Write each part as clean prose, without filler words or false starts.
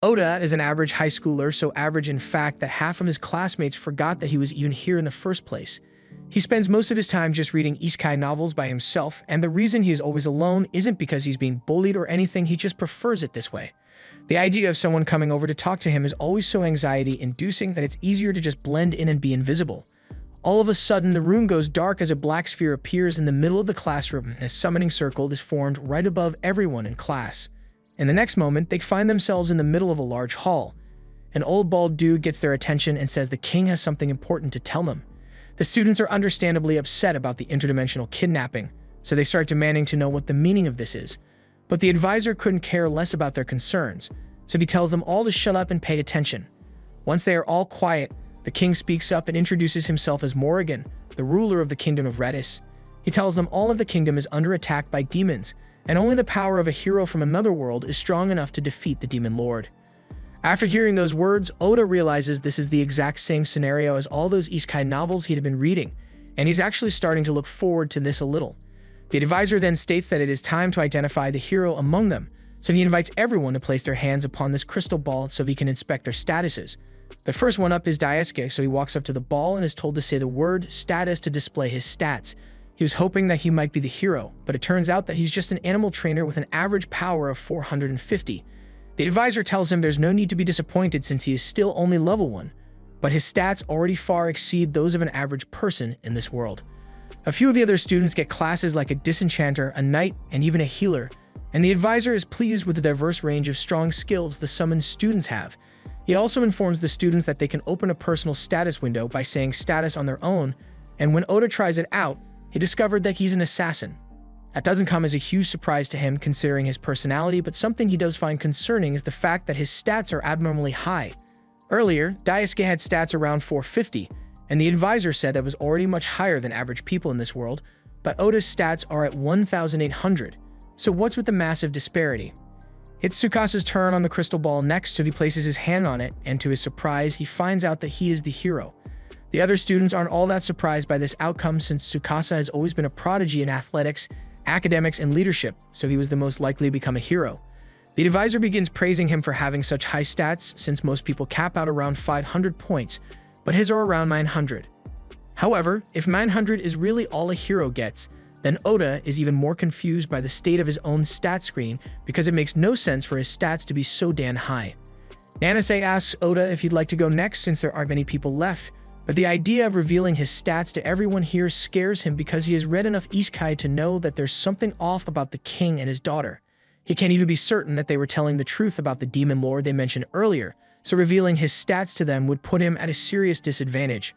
Oda is an average high schooler, so average in fact that half of his classmates forgot that he was even here in the first place. He spends most of his time just reading isekai novels by himself, and the reason he is always alone isn't because he's being bullied or anything, he just prefers it this way. The idea of someone coming over to talk to him is always so anxiety-inducing that it's easier to just blend in and be invisible. All of a sudden, the room goes dark as a black sphere appears in the middle of the classroom and a summoning circle is formed right above everyone in class. In the next moment, they find themselves in the middle of a large hall. An old bald dude gets their attention and says the king has something important to tell them. The students are understandably upset about the interdimensional kidnapping, so they start demanding to know what the meaning of this is. But the advisor couldn't care less about their concerns, so he tells them all to shut up and pay attention. Once they are all quiet, the king speaks up and introduces himself as Morrigan, the ruler of the kingdom of Redis. He tells them all of the kingdom is under attack by demons, and only the power of a hero from another world is strong enough to defeat the demon lord. After hearing those words, Oda realizes this is the exact same scenario as all those isekai novels he'd been reading, and he's actually starting to look forward to this a little. The advisor then states that it is time to identify the hero among them, so he invites everyone to place their hands upon this crystal ball so he can inspect their statuses. The first one up is Daisuke, so he walks up to the ball and is told to say the word status to display his stats. He was hoping that he might be the hero, but it turns out that he's just an animal trainer with an average power of 450. The advisor tells him there's no need to be disappointed since he is still only level 1, but his stats already far exceed those of an average person in this world. A few of the other students get classes like a disenchanter, a knight, and even a healer, and the advisor is pleased with the diverse range of strong skills the summoned students have. He also informs the students that they can open a personal status window by saying status on their own, and when Oda tries it out, he discovered that he's an assassin. That doesn't come as a huge surprise to him considering his personality, but something he does find concerning is the fact that his stats are abnormally high. Earlier, Daisuke had stats around 450, and the advisor said that was already much higher than average people in this world, but Oda's stats are at 1,800. So what's with the massive disparity? It's Tsukasa's turn on the crystal ball next, so he places his hand on it, and to his surprise, he finds out that he is the hero. The other students aren't all that surprised by this outcome since Tsukasa has always been a prodigy in athletics, academics, and leadership, so he was the most likely to become a hero. The advisor begins praising him for having such high stats since most people cap out around 500 points, but his are around 900. However, if 900 is really all a hero gets, then Oda is even more confused by the state of his own stat screen because it makes no sense for his stats to be so damn high. Nanase asks Oda if he'd like to go next since there aren't many people left, but the idea of revealing his stats to everyone here scares him because he has read enough isekai to know that there's something off about the king and his daughter. He can't even be certain that they were telling the truth about the demon lord they mentioned earlier, so revealing his stats to them would put him at a serious disadvantage.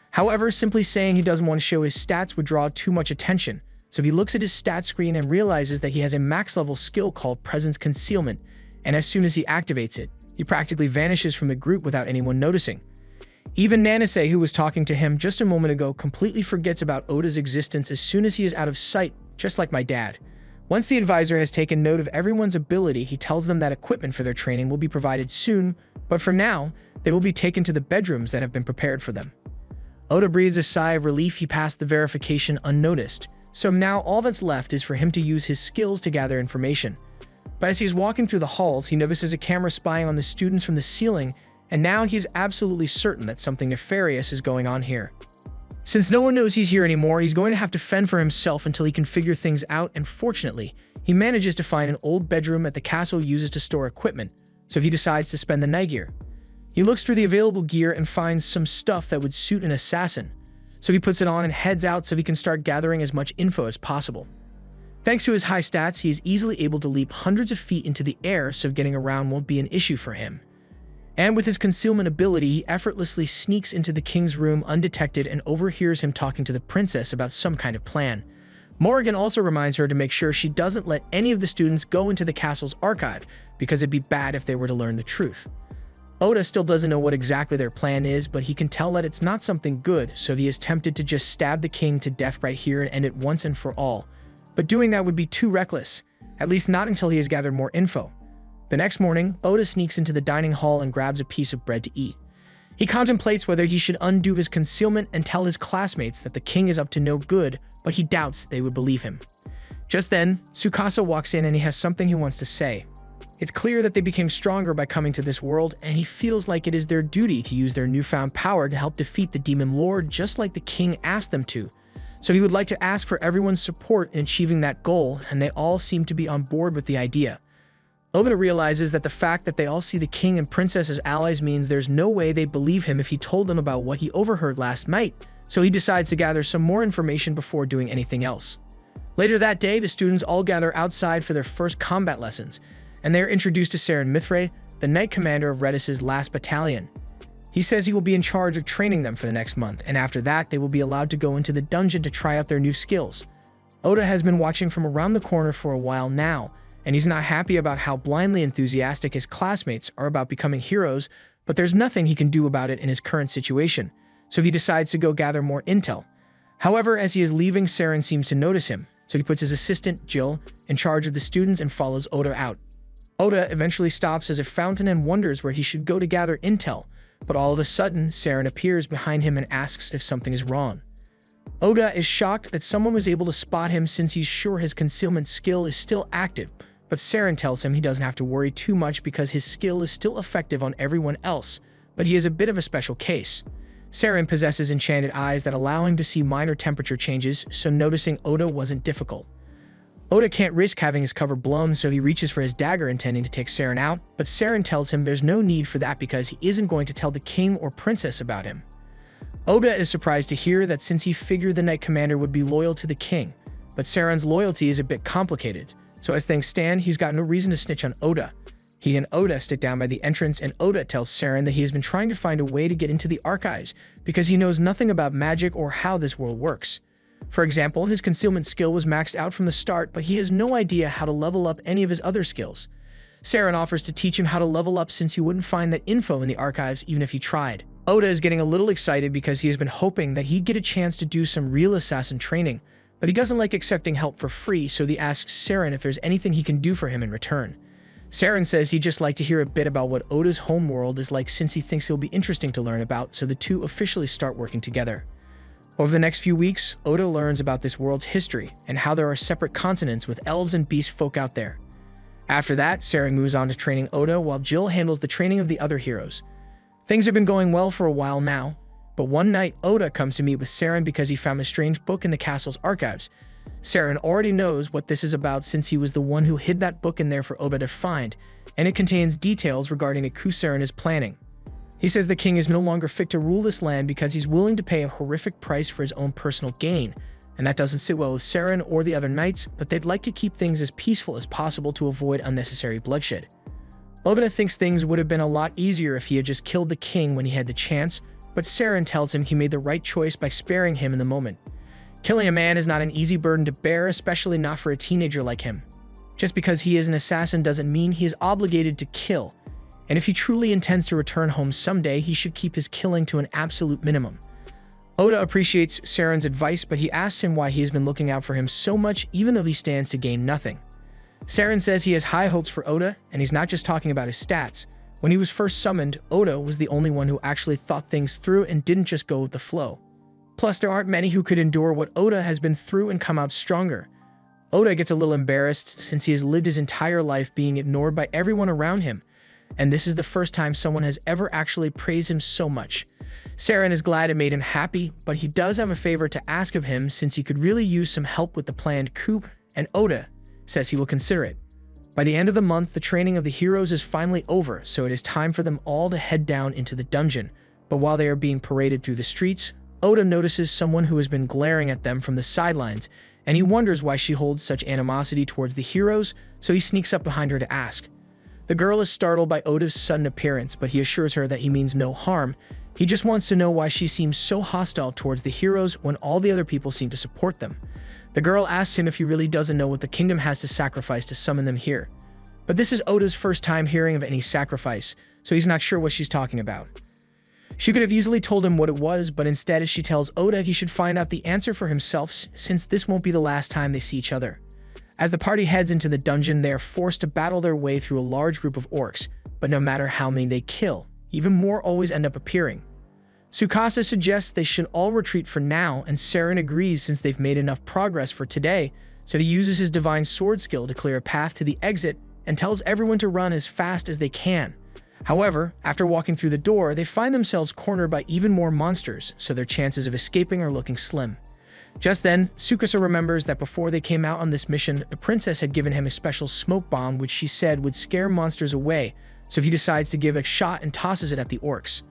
However, simply saying he doesn't want to show his stats would draw too much attention, so he looks at his stat screen and realizes that he has a max level skill called Presence Concealment, and as soon as he activates it, he practically vanishes from the group without anyone noticing. Even Nanase, who was talking to him just a moment ago, completely forgets about Oda's existence as soon as he is out of sight, just like my dad. Once the advisor has taken note of everyone's ability, he tells them that equipment for their training will be provided soon, but for now, they will be taken to the bedrooms that have been prepared for them. Oda breathes a sigh of relief. He passed the verification unnoticed, so now all that's left is for him to use his skills to gather information. But as he's walking through the halls, he notices a camera spying on the students from the ceiling, and now he is absolutely certain that something nefarious is going on here. Since no one knows he's here anymore, he's going to have to fend for himself until he can figure things out, and fortunately, he manages to find an old bedroom that the castle uses to store equipment, so he decides to spend the night here. He looks through the available gear and finds some stuff that would suit an assassin, so he puts it on and heads out so he can start gathering as much info as possible. Thanks to his high stats, he is easily able to leap hundreds of feet into the air, so getting around won't be an issue for him. And with his concealment ability, he effortlessly sneaks into the king's room undetected and overhears him talking to the princess about some kind of plan. Morrigan also reminds her to make sure she doesn't let any of the students go into the castle's archive, because it'd be bad if they were to learn the truth. Oda still doesn't know what exactly their plan is, but he can tell that it's not something good, so he is tempted to just stab the king to death right here and end it once and for all. But doing that would be too reckless, at least not until he has gathered more info. The next morning, Oda sneaks into the dining hall and grabs a piece of bread to eat. He contemplates whether he should undo his concealment and tell his classmates that the king is up to no good, but he doubts they would believe him. Just then, Tsukasa walks in and he has something he wants to say. It's clear that they became stronger by coming to this world, and he feels like it is their duty to use their newfound power to help defeat the demon lord just like the king asked them to. So he would like to ask for everyone's support in achieving that goal, and they all seem to be on board with the idea. Oda realizes that the fact that they all see the king and princess as allies means there's no way they'd believe him if he told them about what he overheard last night, so he decides to gather some more information before doing anything else. Later that day, the students all gather outside for their first combat lessons, and they are introduced to Saren Mithray, the Knight Commander of Redis's last battalion. He says he will be in charge of training them for the next month, and after that, they will be allowed to go into the dungeon to try out their new skills. Oda has been watching from around the corner for a while now, and he's not happy about how blindly enthusiastic his classmates are about becoming heroes, but there's nothing he can do about it in his current situation, so he decides to go gather more intel. However, as he is leaving, Saren seems to notice him, so he puts his assistant, Jill, in charge of the students and follows Oda out. Oda eventually stops as a fountain and wonders where he should go to gather intel, but all of a sudden, Saren appears behind him and asks if something is wrong. Oda is shocked that someone was able to spot him since he's sure his concealment skill is still active, but Saren tells him he doesn't have to worry too much because his skill is still effective on everyone else, but he is a bit of a special case. Saren possesses enchanted eyes that allow him to see minor temperature changes, so noticing Oda wasn't difficult. Oda can't risk having his cover blown, so he reaches for his dagger intending to take Saren out, but Saren tells him there's no need for that because he isn't going to tell the king or princess about him. Oda is surprised to hear that since he figured the Knight Commander would be loyal to the king, but Saren's loyalty is a bit complicated, so as things stand, he's got no reason to snitch on Oda. He and Oda sit down by the entrance, and Oda tells Saren that he has been trying to find a way to get into the archives because he knows nothing about magic or how this world works. For example, his concealment skill was maxed out from the start, but he has no idea how to level up any of his other skills. Saren offers to teach him how to level up since he wouldn't find that info in the archives even if he tried. Oda is getting a little excited because he has been hoping that he'd get a chance to do some real assassin training, but he doesn't like accepting help for free, so he asks Saren if there's anything he can do for him in return. Saren says he'd just like to hear a bit about what Oda's homeworld is like since he thinks it'll be interesting to learn about, so the two officially start working together. Over the next few weeks, Oda learns about this world's history and how there are separate continents with elves and beast folk out there. After that, Saren moves on to training Oda while Jill handles the training of the other heroes. Things have been going well for a while now, but one night Oda comes to meet with Saren because he found a strange book in the castle's archives. Saren already knows what this is about since he was the one who hid that book in there for Oda to find, and it contains details regarding a coup Saren is planning. He says the king is no longer fit to rule this land because he's willing to pay a horrific price for his own personal gain, and that doesn't sit well with Saren or the other knights, but they'd like to keep things as peaceful as possible to avoid unnecessary bloodshed. Oda thinks things would have been a lot easier if he had just killed the king when he had the chance, but Saren tells him he made the right choice by sparing him in the moment. Killing a man is not an easy burden to bear, especially not for a teenager like him. Just because he is an assassin doesn't mean he is obligated to kill, and if he truly intends to return home someday, he should keep his killing to an absolute minimum. Oda appreciates Saren's advice, but he asks him why he has been looking out for him so much even though he stands to gain nothing. Saren says he has high hopes for Oda, and he's not just talking about his stats. When he was first summoned, Oda was the only one who actually thought things through and didn't just go with the flow. Plus, there aren't many who could endure what Oda has been through and come out stronger. Oda gets a little embarrassed since he has lived his entire life being ignored by everyone around him, and this is the first time someone has ever actually praised him so much. Saren is glad it made him happy, but he does have a favor to ask of him since he could really use some help with the planned coup, and Oda says he will consider it. By the end of the month, the training of the heroes is finally over, so it is time for them all to head down into the dungeon. But while they are being paraded through the streets, Oda notices someone who has been glaring at them from the sidelines, and he wonders why she holds such animosity towards the heroes, so he sneaks up behind her to ask. The girl is startled by Oda's sudden appearance, but he assures her that he means no harm. He just wants to know why she seems so hostile towards the heroes when all the other people seem to support them. The girl asks him if he really doesn't know what the kingdom has to sacrifice to summon them here. But this is Oda's first time hearing of any sacrifice, so he's not sure what she's talking about. She could have easily told him what it was, but instead she tells Oda he should find out the answer for himself since this won't be the last time they see each other. As the party heads into the dungeon, they are forced to battle their way through a large group of orcs, but no matter how many they kill, even more always end up appearing. Tsukasa suggests they should all retreat for now, and Saren agrees since they've made enough progress for today, so he uses his divine sword skill to clear a path to the exit and tells everyone to run as fast as they can. However, after walking through the door, they find themselves cornered by even more monsters, so their chances of escaping are looking slim. Just then, Tsukasa remembers that before they came out on this mission, the princess had given him a special smoke bomb which she said would scare monsters away, so he decides to give it a shot and tosses it at the orcs.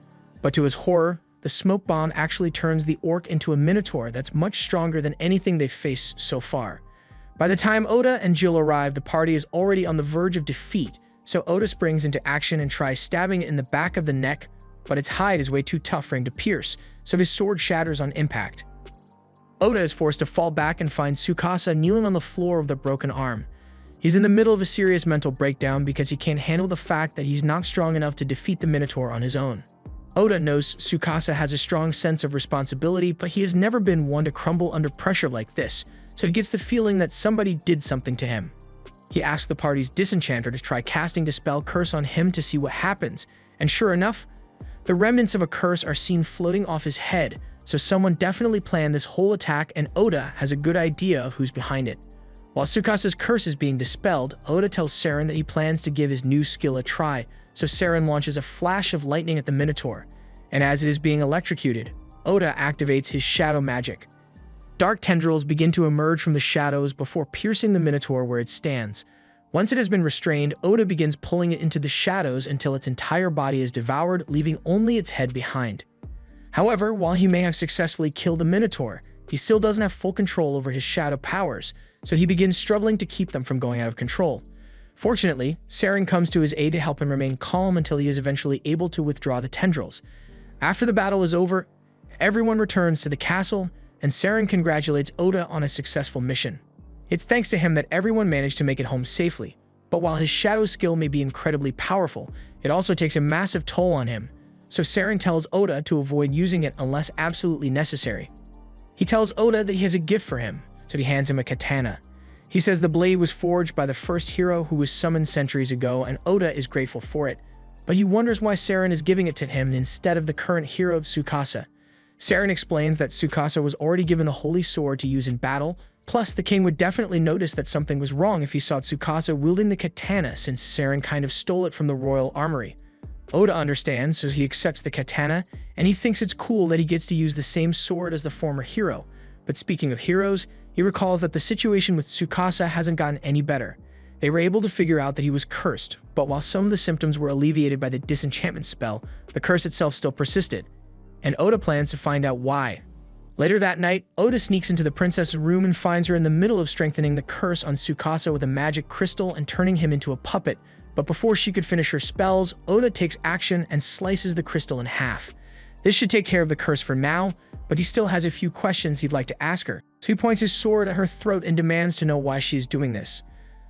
But to his horror, the smoke bomb actually turns the orc into a minotaur that's much stronger than anything they've faced so far. By the time Oda and Jill arrive, the party is already on the verge of defeat, so Oda springs into action and tries stabbing it in the back of the neck, but its hide is way too tough for him to pierce, so his sword shatters on impact. Oda is forced to fall back and finds Tsukasa kneeling on the floor with a broken arm. He's in the middle of a serious mental breakdown because he can't handle the fact that he's not strong enough to defeat the Minotaur on his own. Oda knows Tsukasa has a strong sense of responsibility, but he has never been one to crumble under pressure like this, so he gets the feeling that somebody did something to him. He asks the party's disenchanter to try casting Dispel Curse on him to see what happens, and sure enough, the remnants of a curse are seen floating off his head, so someone definitely planned this whole attack and Oda has a good idea of who's behind it. While Tsukasa's curse is being dispelled, Oda tells Saren that he plans to give his new skill a try, so Saren launches a flash of lightning at the Minotaur, and as it is being electrocuted, Oda activates his shadow magic. Dark tendrils begin to emerge from the shadows before piercing the Minotaur where it stands. Once it has been restrained, Oda begins pulling it into the shadows until its entire body is devoured, leaving only its head behind. However, while he may have successfully killed the Minotaur, he still doesn't have full control over his shadow powers, so he begins struggling to keep them from going out of control. Fortunately, Saren comes to his aid to help him remain calm until he is eventually able to withdraw the tendrils. After the battle is over, everyone returns to the castle, and Saren congratulates Oda on a successful mission. It's thanks to him that everyone managed to make it home safely, but while his shadow skill may be incredibly powerful, it also takes a massive toll on him, so Saren tells Oda to avoid using it unless absolutely necessary. He tells Oda that he has a gift for him, so he hands him a katana. He says the blade was forged by the first hero who was summoned centuries ago, and Oda is grateful for it, but he wonders why Saren is giving it to him instead of the current hero of Tsukasa. Saren explains that Tsukasa was already given the holy sword to use in battle, plus the king would definitely notice that something was wrong if he saw Tsukasa wielding the katana since Saren kind of stole it from the royal armory. Oda understands, so he accepts the katana, and he thinks it's cool that he gets to use the same sword as the former hero. But speaking of heroes, he recalls that the situation with Tsukasa hasn't gotten any better. They were able to figure out that he was cursed, but while some of the symptoms were alleviated by the disenchantment spell, the curse itself still persisted, and Oda plans to find out why. Later that night, Oda sneaks into the princess's room and finds her in the middle of strengthening the curse on Tsukasa with a magic crystal and turning him into a puppet. But before she could finish her spells, Oda takes action and slices the crystal in half. This should take care of the curse for now, but he still has a few questions he'd like to ask her, so he points his sword at her throat and demands to know why she is doing this.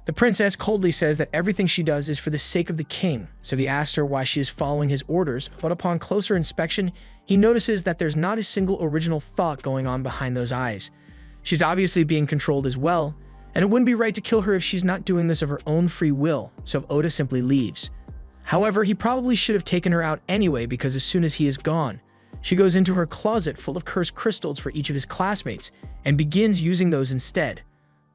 The princess coldly says that everything she does is for the sake of the king, so he asks her why she is following his orders, but upon closer inspection, he notices that there's not a single original thought going on behind those eyes. She's obviously being controlled as well, and it wouldn't be right to kill her if she's not doing this of her own free will, so Oda simply leaves. However, he probably should have taken her out anyway because as soon as he is gone, she goes into her closet full of cursed crystals for each of his classmates and begins using those instead.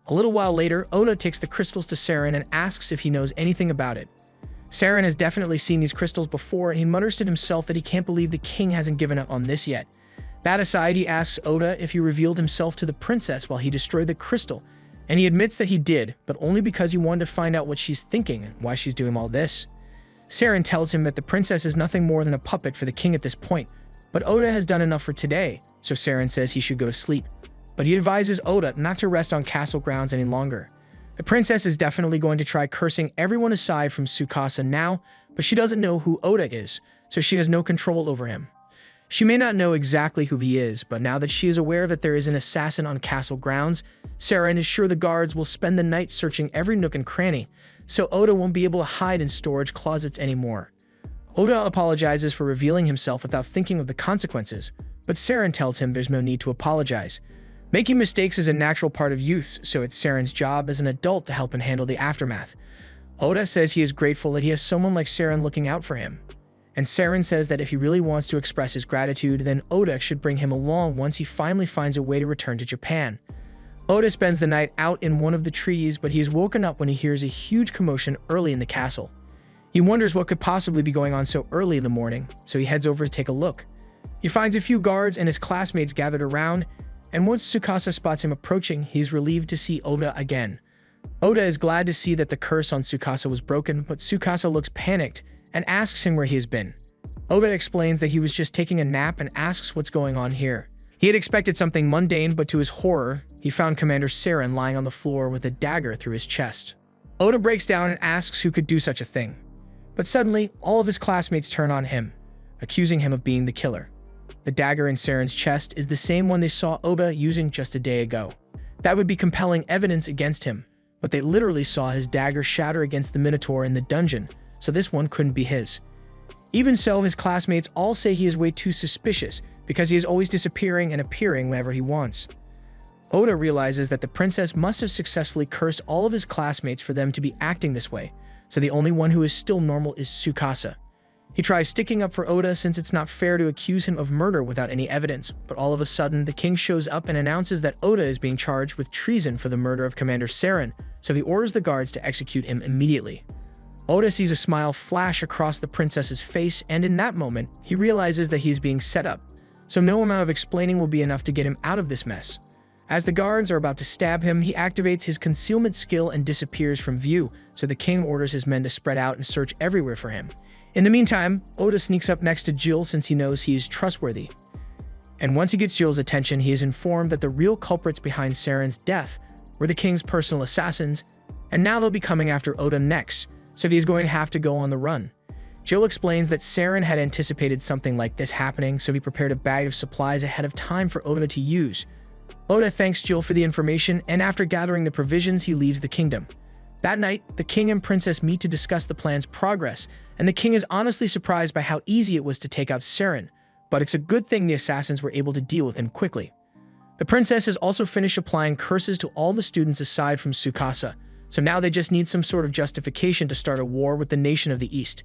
A little while later, Oda takes the crystals to Saren and asks if he knows anything about it. Saren has definitely seen these crystals before and he mutters to himself that he can't believe the king hasn't given up on this yet. That aside, he asks Oda if he revealed himself to the princess while he destroyed the crystal, and he admits that he did, but only because he wanted to find out what she's thinking and why she's doing all this. Saren tells him that the princess is nothing more than a puppet for the king at this point, but Oda has done enough for today, so Saren says he should go to sleep. But he advises Oda not to rest on castle grounds any longer. The princess is definitely going to try cursing everyone aside from Tsukasa now, but she doesn't know who Oda is, so she has no control over him. She may not know exactly who he is, but now that she is aware that there is an assassin on castle grounds, Saren is sure the guards will spend the night searching every nook and cranny, so Oda won't be able to hide in storage closets anymore. Oda apologizes for revealing himself without thinking of the consequences, but Saren tells him there's no need to apologize. Making mistakes is a natural part of youth, so it's Saren's job as an adult to help him handle the aftermath. Oda says he is grateful that he has someone like Saren looking out for him. And Saren says that if he really wants to express his gratitude, then Oda should bring him along once he finally finds a way to return to Japan. Oda spends the night out in one of the trees, but he is woken up when he hears a huge commotion early in the castle. He wonders what could possibly be going on so early in the morning, so he heads over to take a look. He finds a few guards and his classmates gathered around, and once Tsukasa spots him approaching, he is relieved to see Oda again. Oda is glad to see that the curse on Tsukasa was broken, but Tsukasa looks panicked and asks him where he has been. Oda explains that he was just taking a nap and asks what's going on here. He had expected something mundane, but to his horror, he found Commander Saren lying on the floor with a dagger through his chest. Oda breaks down and asks who could do such a thing. But suddenly, all of his classmates turn on him, accusing him of being the killer. The dagger in Saren's chest is the same one they saw Oda using just a day ago. That would be compelling evidence against him, but they literally saw his dagger shatter against the Minotaur in the dungeon, so this one couldn't be his. Even so, his classmates all say he is way too suspicious because he is always disappearing and appearing whenever he wants. Oda realizes that the princess must have successfully cursed all of his classmates for them to be acting this way, so the only one who is still normal is Tsukasa. He tries sticking up for Oda since it's not fair to accuse him of murder without any evidence, but all of a sudden, the king shows up and announces that Oda is being charged with treason for the murder of Commander Saren, so he orders the guards to execute him immediately. Oda sees a smile flash across the princess's face, and in that moment, he realizes that he is being set up, so no amount of explaining will be enough to get him out of this mess. As the guards are about to stab him, he activates his concealment skill and disappears from view, so the king orders his men to spread out and search everywhere for him. In the meantime, Oda sneaks up next to Jill since he knows he is trustworthy. And once he gets Jill's attention, he is informed that the real culprits behind Saren's death were the king's personal assassins, and now they'll be coming after Oda next, so he is going to have to go on the run. Jill explains that Saren had anticipated something like this happening, so he prepared a bag of supplies ahead of time for Oda to use. Oda thanks Jill for the information, and after gathering the provisions, he leaves the kingdom. That night, the king and princess meet to discuss the plan's progress, and the king is honestly surprised by how easy it was to take out Saren, but it's a good thing the assassins were able to deal with him quickly. The princess has also finished applying curses to all the students aside from Tsukasa, so now they just need some sort of justification to start a war with the nation of the East.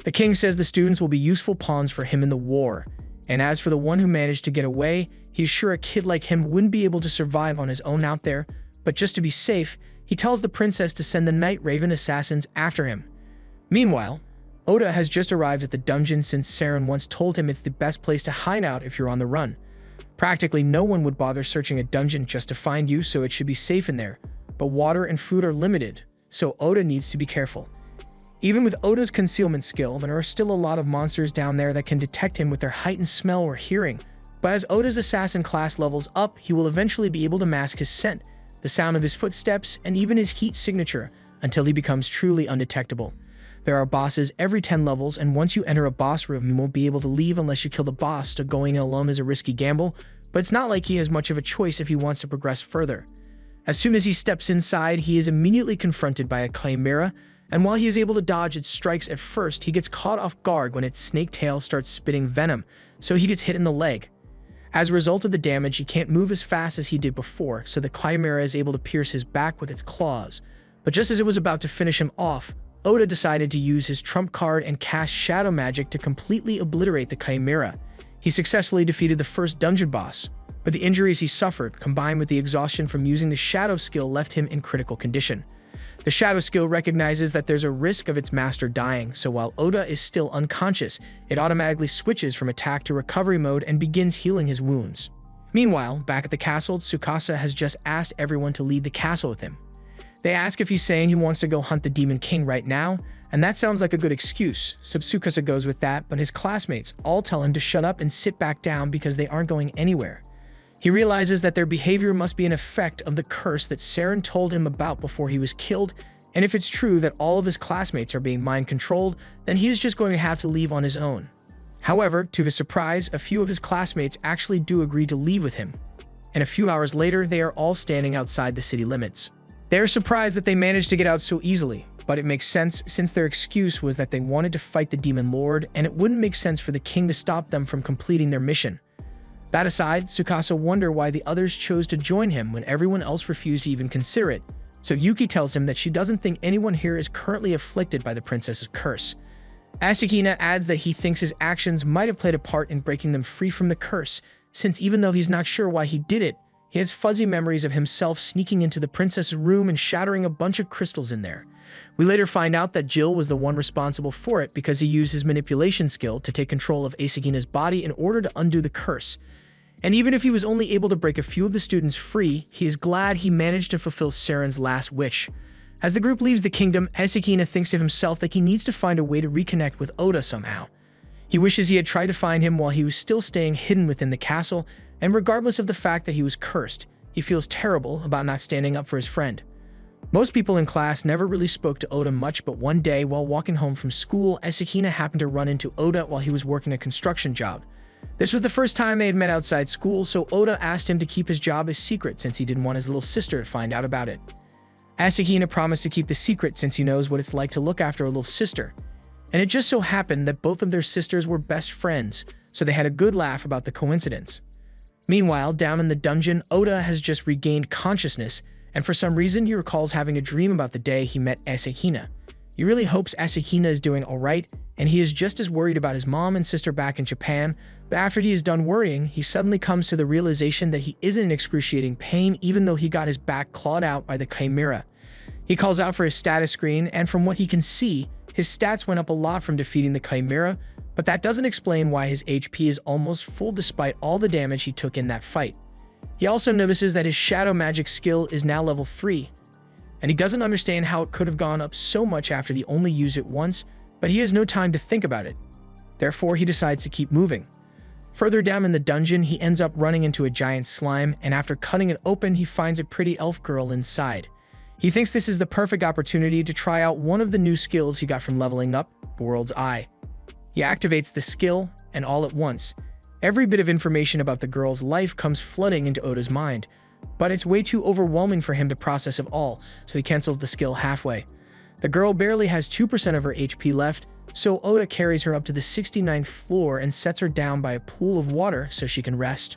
The king says the students will be useful pawns for him in the war, and as for the one who managed to get away, he's sure a kid like him wouldn't be able to survive on his own out there, but just to be safe, he tells the princess to send the Night Raven assassins after him. Meanwhile, Oda has just arrived at the dungeon since Saren once told him it's the best place to hide out if you're on the run. Practically no one would bother searching a dungeon just to find you, so it should be safe in there, but water and food are limited, so Oda needs to be careful. Even with Oda's concealment skill, there are still a lot of monsters down there that can detect him with their heightened smell or hearing, but as Oda's assassin class levels up, he will eventually be able to mask his scent, the sound of his footsteps, and even his heat signature until he becomes truly undetectable. There are bosses every 10 levels, and once you enter a boss room, you won't be able to leave unless you kill the boss, so going in alone is a risky gamble, but it's not like he has much of a choice if he wants to progress further. As soon as he steps inside, he is immediately confronted by a chimera, and while he is able to dodge its strikes at first, he gets caught off guard when its snake tail starts spitting venom, so he gets hit in the leg. As a result of the damage, he can't move as fast as he did before, so the chimera is able to pierce his back with its claws. But just as it was about to finish him off, Oda decided to use his trump card and cast shadow magic to completely obliterate the chimera. He successfully defeated the first dungeon boss, but the injuries he suffered, combined with the exhaustion from using the shadow skill, left him in critical condition. The shadow skill recognizes that there's a risk of its master dying, so while Oda is still unconscious, it automatically switches from attack to recovery mode and begins healing his wounds. Meanwhile, back at the castle, Tsukasa has just asked everyone to leave the castle with him. They ask if he's saying he wants to go hunt the Demon King right now, and that sounds like a good excuse, so Tsukasa goes with that, but his classmates all tell him to shut up and sit back down because they aren't going anywhere. He realizes that their behavior must be an effect of the curse that Saren told him about before he was killed, and if it's true that all of his classmates are being mind-controlled, then he's just going to have to leave on his own. However, to his surprise, a few of his classmates actually do agree to leave with him, and a few hours later, they are all standing outside the city limits. They are surprised that they managed to get out so easily, but it makes sense since their excuse was that they wanted to fight the Demon Lord, and it wouldn't make sense for the king to stop them from completing their mission. That aside, Tsukasa wonders why the others chose to join him when everyone else refused to even consider it, so Yuki tells him that she doesn't think anyone here is currently afflicted by the princess's curse. Asakina adds that he thinks his actions might have played a part in breaking them free from the curse, since even though he's not sure why he did it, He has fuzzy memories of himself sneaking into the princess's room and shattering a bunch of crystals in there. We later find out that Jill was the one responsible for it because he used his manipulation skill to take control of Asakina's body in order to undo the curse. And even if he was only able to break a few of the students free, he is glad he managed to fulfill Seren's last wish. As the group leaves the kingdom, Asakina thinks to himself that he needs to find a way to reconnect with Oda somehow. He wishes he had tried to find him while he was still staying hidden within the castle, and regardless of the fact that he was cursed, he feels terrible about not standing up for his friend. Most people in class never really spoke to Oda much, but one day, while walking home from school, Asakina happened to run into Oda while he was working a construction job. This was the first time they had met outside school, so Oda asked him to keep his job a secret since he didn't want his little sister to find out about it. Asakina promised to keep the secret since he knows what it's like to look after a little sister. And it just so happened that both of their sisters were best friends, so they had a good laugh about the coincidence. Meanwhile, down in the dungeon, Oda has just regained consciousness, and for some reason he recalls having a dream about the day he met Asakina. He really hopes Asakina is doing alright, and he is just as worried about his mom and sister back in Japan, but after he is done worrying, he suddenly comes to the realization that he isn't in excruciating pain even though he got his back clawed out by the Chimera. He calls out for his status screen, and from what he can see, his stats went up a lot from defeating the Chimera, but that doesn't explain why his HP is almost full despite all the damage he took in that fight. He also notices that his shadow magic skill is now level 3, and he doesn't understand how it could have gone up so much after he only used it once, but he has no time to think about it. Therefore, he decides to keep moving. Further down in the dungeon, he ends up running into a giant slime, and after cutting it open, he finds a pretty elf girl inside. He thinks this is the perfect opportunity to try out one of the new skills he got from leveling up, the World's Eye. He activates the skill, and all at once, every bit of information about the girl's life comes flooding into Oda's mind, but it's way too overwhelming for him to process it all, so he cancels the skill halfway. The girl barely has 2% of her HP left, so Oda carries her up to the 69th floor and sets her down by a pool of water so she can rest.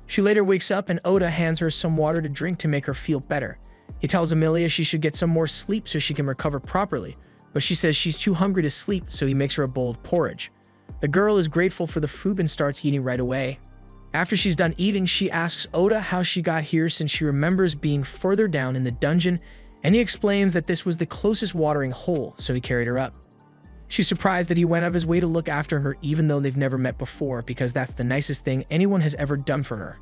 She later wakes up and Oda hands her some water to drink to make her feel better. He tells Amelia she should get some more sleep so she can recover properly, but she says she's too hungry to sleep, so he makes her a bowl of porridge. The girl is grateful for the food and starts eating right away. After she's done eating, she asks Oda how she got here since she remembers being further down in the dungeon, and he explains that this was the closest watering hole, so he carried her up. She's surprised that he went out of his way to look after her even though they've never met before, because that's the nicest thing anyone has ever done for her.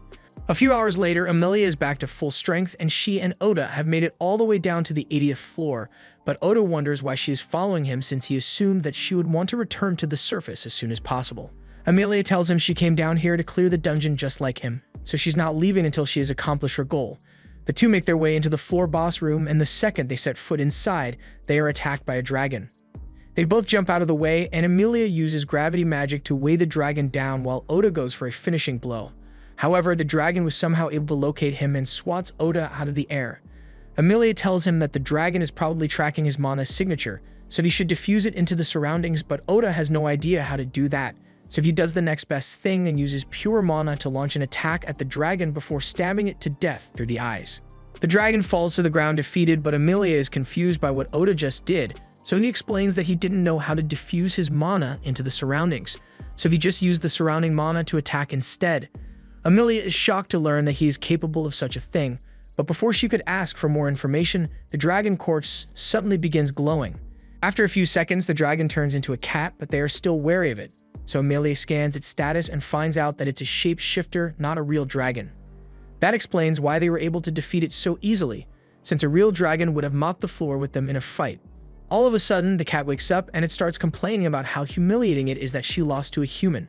A few hours later, Amelia is back to full strength, and she and Oda have made it all the way down to the 80th floor, but Oda wonders why she is following him since he assumed that she would want to return to the surface as soon as possible. Amelia tells him she came down here to clear the dungeon just like him, so she's not leaving until she has accomplished her goal. The two make their way into the floor boss room, and the second they set foot inside, they are attacked by a dragon. They both jump out of the way, and Amelia uses gravity magic to weigh the dragon down while Oda goes for a finishing blow. However, the dragon was somehow able to locate him and swats Oda out of the air. Amelia tells him that the dragon is probably tracking his mana signature, so he should diffuse it into the surroundings, but Oda has no idea how to do that, so he does the next best thing and uses pure mana to launch an attack at the dragon before stabbing it to death through the eyes. The dragon falls to the ground defeated, but Amelia is confused by what Oda just did, so he explains that he didn't know how to diffuse his mana into the surroundings, so he just used the surrounding mana to attack instead. Amelia is shocked to learn that he is capable of such a thing, but before she could ask for more information, the dragon corpse suddenly begins glowing. After a few seconds, the dragon turns into a cat, but they are still wary of it, so Amelia scans its status and finds out that it's a shapeshifter, not a real dragon. That explains why they were able to defeat it so easily, since a real dragon would have mopped the floor with them in a fight. All of a sudden, the cat wakes up and it starts complaining about how humiliating it is that she lost to a human.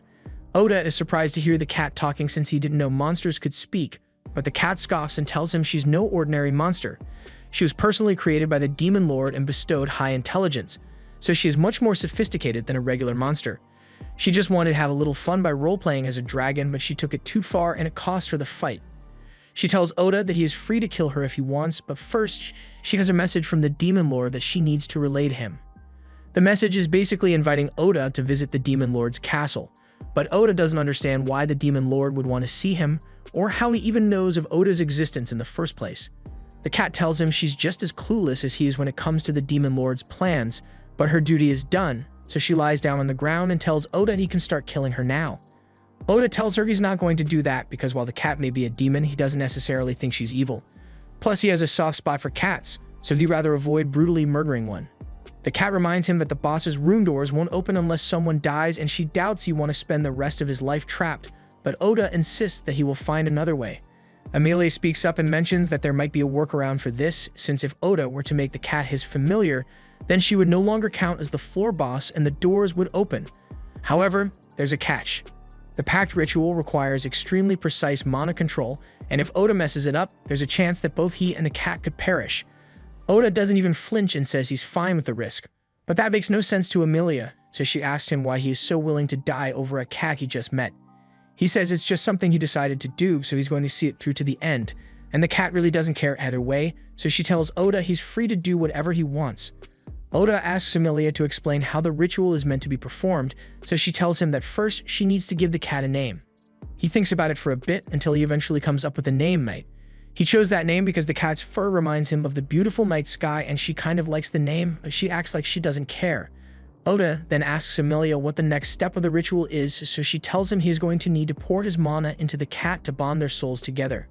Oda is surprised to hear the cat talking since he didn't know monsters could speak, but the cat scoffs and tells him she's no ordinary monster. She was personally created by the Demon Lord and bestowed high intelligence, so she is much more sophisticated than a regular monster. She just wanted to have a little fun by role-playing as a dragon, but she took it too far and it cost her the fight. She tells Oda that he is free to kill her if he wants, but first, she has a message from the Demon Lord that she needs to relay to him. The message is basically inviting Oda to visit the Demon Lord's castle, but Oda doesn't understand why the Demon Lord would want to see him, or how he even knows of Oda's existence in the first place. The cat tells him she's just as clueless as he is when it comes to the Demon Lord's plans, but her duty is done, so she lies down on the ground and tells Oda he can start killing her now. Oda tells her he's not going to do that because while the cat may be a demon, he doesn't necessarily think she's evil. Plus, he has a soft spot for cats, so he'd rather avoid brutally murdering one. The cat reminds him that the boss's room doors won't open unless someone dies, and she doubts he want to spend the rest of his life trapped, but Oda insists that he will find another way. Amelia speaks up and mentions that there might be a workaround for this, since if Oda were to make the cat his familiar, then she would no longer count as the floor boss and the doors would open. However, there's a catch. The pact ritual requires extremely precise mana control, and if Oda messes it up, there's a chance that both he and the cat could perish. Oda doesn't even flinch and says he's fine with the risk. But that makes no sense to Amelia, so she asks him why he is so willing to die over a cat he just met. He says it's just something he decided to do, so he's going to see it through to the end, and the cat really doesn't care either way, so she tells Oda he's free to do whatever he wants. Oda asks Amelia to explain how the ritual is meant to be performed, so she tells him that first she needs to give the cat a name. He thinks about it for a bit until he eventually comes up with the name Night. He chose that name because the cat's fur reminds him of the beautiful night sky, and she kind of likes the name, but she acts like she doesn't care. Oda then asks Amelia what the next step of the ritual is, so she tells him he is going to need to pour his mana into the cat to bond their souls together.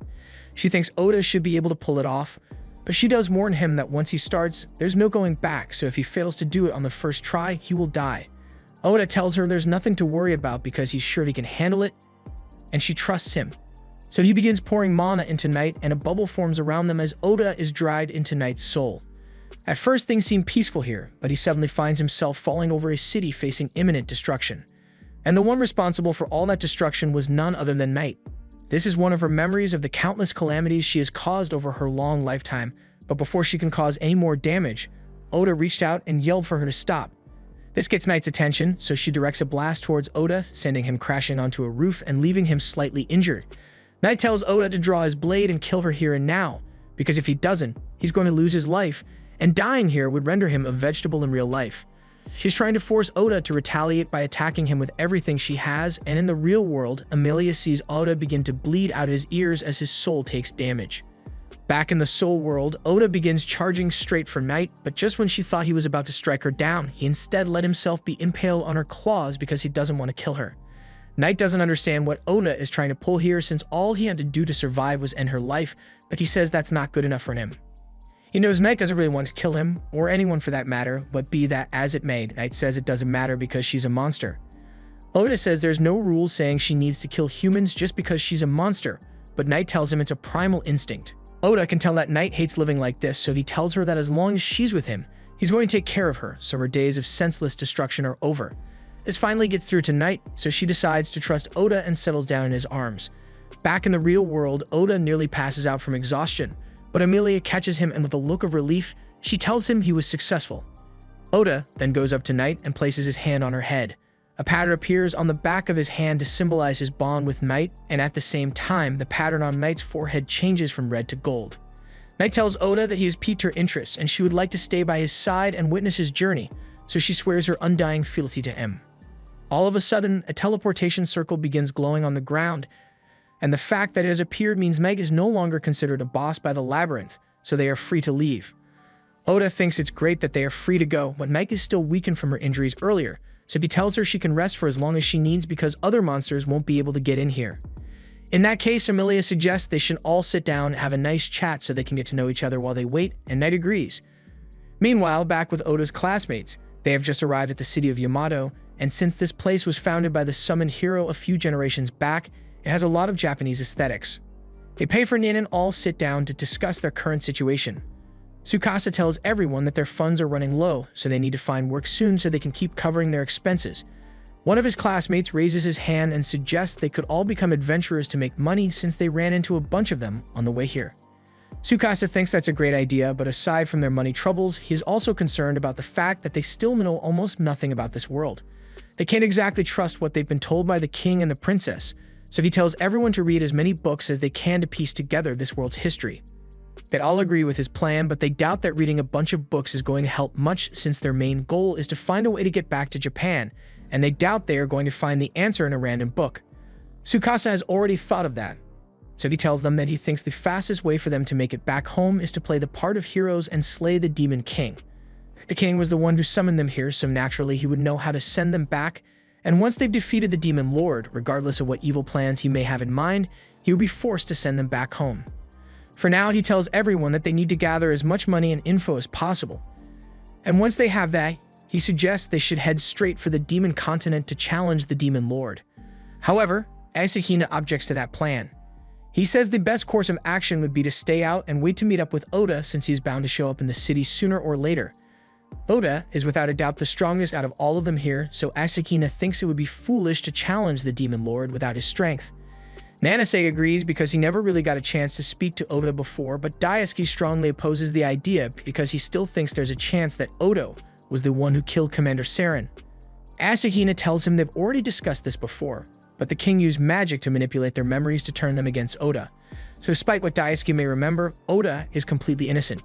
She thinks Oda should be able to pull it off, but she does warn him that once he starts, there's no going back, so if he fails to do it on the first try, he will die. Oda tells her there's nothing to worry about because he's sure he can handle it, and she trusts him. So he begins pouring mana into Night, and a bubble forms around them as Oda is dried into Night's soul. At first, things seem peaceful here, but he suddenly finds himself falling over a city facing imminent destruction. And the one responsible for all that destruction was none other than Night. This is one of her memories of the countless calamities she has caused over her long lifetime, but before she can cause any more damage, Oda reached out and yelled for her to stop. This gets Night's attention, so she directs a blast towards Oda, sending him crashing onto a roof and leaving him slightly injured. Night tells Oda to draw his blade and kill her here and now, because if he doesn't, he's going to lose his life, and dying here would render him a vegetable in real life. She's trying to force Oda to retaliate by attacking him with everything she has, and in the real world, Amelia sees Oda begin to bleed out his ears as his soul takes damage. Back in the soul world, Oda begins charging straight for Night, but just when she thought he was about to strike her down, he instead let himself be impaled on her claws because he doesn't want to kill her. Night doesn't understand what Oda is trying to pull here, since all he had to do to survive was end her life, but he says that's not good enough for him. He knows Night doesn't really want to kill him, or anyone for that matter, but be that as it may, Night says it doesn't matter because she's a monster. Oda says there's no rule saying she needs to kill humans just because she's a monster, but Night tells him it's a primal instinct. Oda can tell that Night hates living like this, so he tells her that as long as she's with him, he's going to take care of her, so her days of senseless destruction are over. This finally gets through to Night, so she decides to trust Oda and settles down in his arms. Back in the real world, Oda nearly passes out from exhaustion, but Amelia catches him, and with a look of relief, she tells him he was successful. Oda then goes up to Night and places his hand on her head. A pattern appears on the back of his hand to symbolize his bond with Night, and at the same time, the pattern on Night's forehead changes from red to gold. Night tells Oda that he has piqued her interest, and she would like to stay by his side and witness his journey, so she swears her undying fealty to him. All of a sudden, a teleportation circle begins glowing on the ground, and the fact that it has appeared means Meg is no longer considered a boss by the labyrinth, so they are free to leave. Oda thinks it's great that they are free to go, but Meg is still weakened from her injuries earlier, so he tells her she can rest for as long as she needs because other monsters won't be able to get in here. In that case, Amelia suggests they should all sit down and have a nice chat so they can get to know each other while they wait, and Night agrees. Meanwhile, back with Oda's classmates, they have just arrived at the city of Yamato, and since this place was founded by the summoned hero a few generations back, it has a lot of Japanese aesthetics. They pay for Nin and all sit down to discuss their current situation. Tsukasa tells everyone that their funds are running low, so they need to find work soon so they can keep covering their expenses. One of his classmates raises his hand and suggests they could all become adventurers to make money since they ran into a bunch of them on the way here. Tsukasa thinks that's a great idea, but aside from their money troubles, he is also concerned about the fact that they still know almost nothing about this world. They can't exactly trust what they've been told by the king and the princess, so he tells everyone to read as many books as they can to piece together this world's history. They all agree with his plan, but they doubt that reading a bunch of books is going to help much since their main goal is to find a way to get back to Japan, and they doubt they are going to find the answer in a random book. Tsukasa has already thought of that, so he tells them that he thinks the fastest way for them to make it back home is to play the part of heroes and slay the demon king. The king was the one who summoned them here, so naturally he would know how to send them back, And once they've defeated the demon lord, regardless of what evil plans he may have in mind, he would be forced to send them back home. For now, he tells everyone that they need to gather as much money and info as possible. And once they have that, he suggests they should head straight for the demon continent to challenge the demon lord. However, Asahina objects to that plan. He says the best course of action would be to stay out and wait to meet up with Oda, since he's bound to show up in the city sooner or later. Oda is without a doubt the strongest out of all of them here, so Asahina thinks it would be foolish to challenge the demon lord without his strength. Nanase agrees because he never really got a chance to speak to Oda before, but Daisuke strongly opposes the idea because he still thinks there's a chance that Oda was the one who killed Commander Saren. Asahina tells him they've already discussed this before, but the king used magic to manipulate their memories to turn them against Oda. So despite what Daisuke may remember, Oda is completely innocent.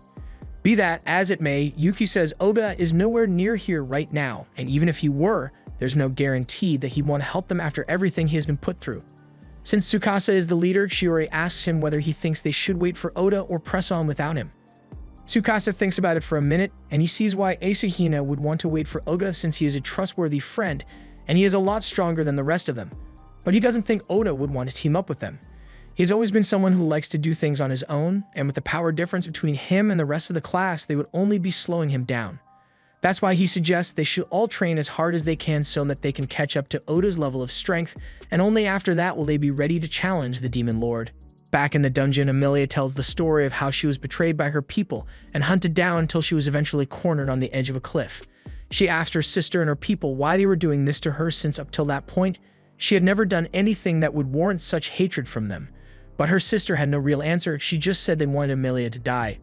Be that as it may, Yuki says Oda is nowhere near here right now, and even if he were, there's no guarantee that he'd want to help them after everything he has been put through. Since Tsukasa is the leader, Shiori asks him whether he thinks they should wait for Oda or press on without him. Tsukasa thinks about it for a minute, and he sees why Asahina would want to wait for Oda since he is a trustworthy friend, and he is a lot stronger than the rest of them. But he doesn't think Oda would want to team up with them. He's always been someone who likes to do things on his own, and with the power difference between him and the rest of the class, they would only be slowing him down. That's why he suggests they should all train as hard as they can so that they can catch up to Oda's level of strength, and only after that will they be ready to challenge the demon lord. Back in the dungeon, Amelia tells the story of how she was betrayed by her people and hunted down until she was eventually cornered on the edge of a cliff. She asked her sister and her people why they were doing this to her, since up till that point, she had never done anything that would warrant such hatred from them. But her sister had no real answer. She just said they wanted Amelia to die.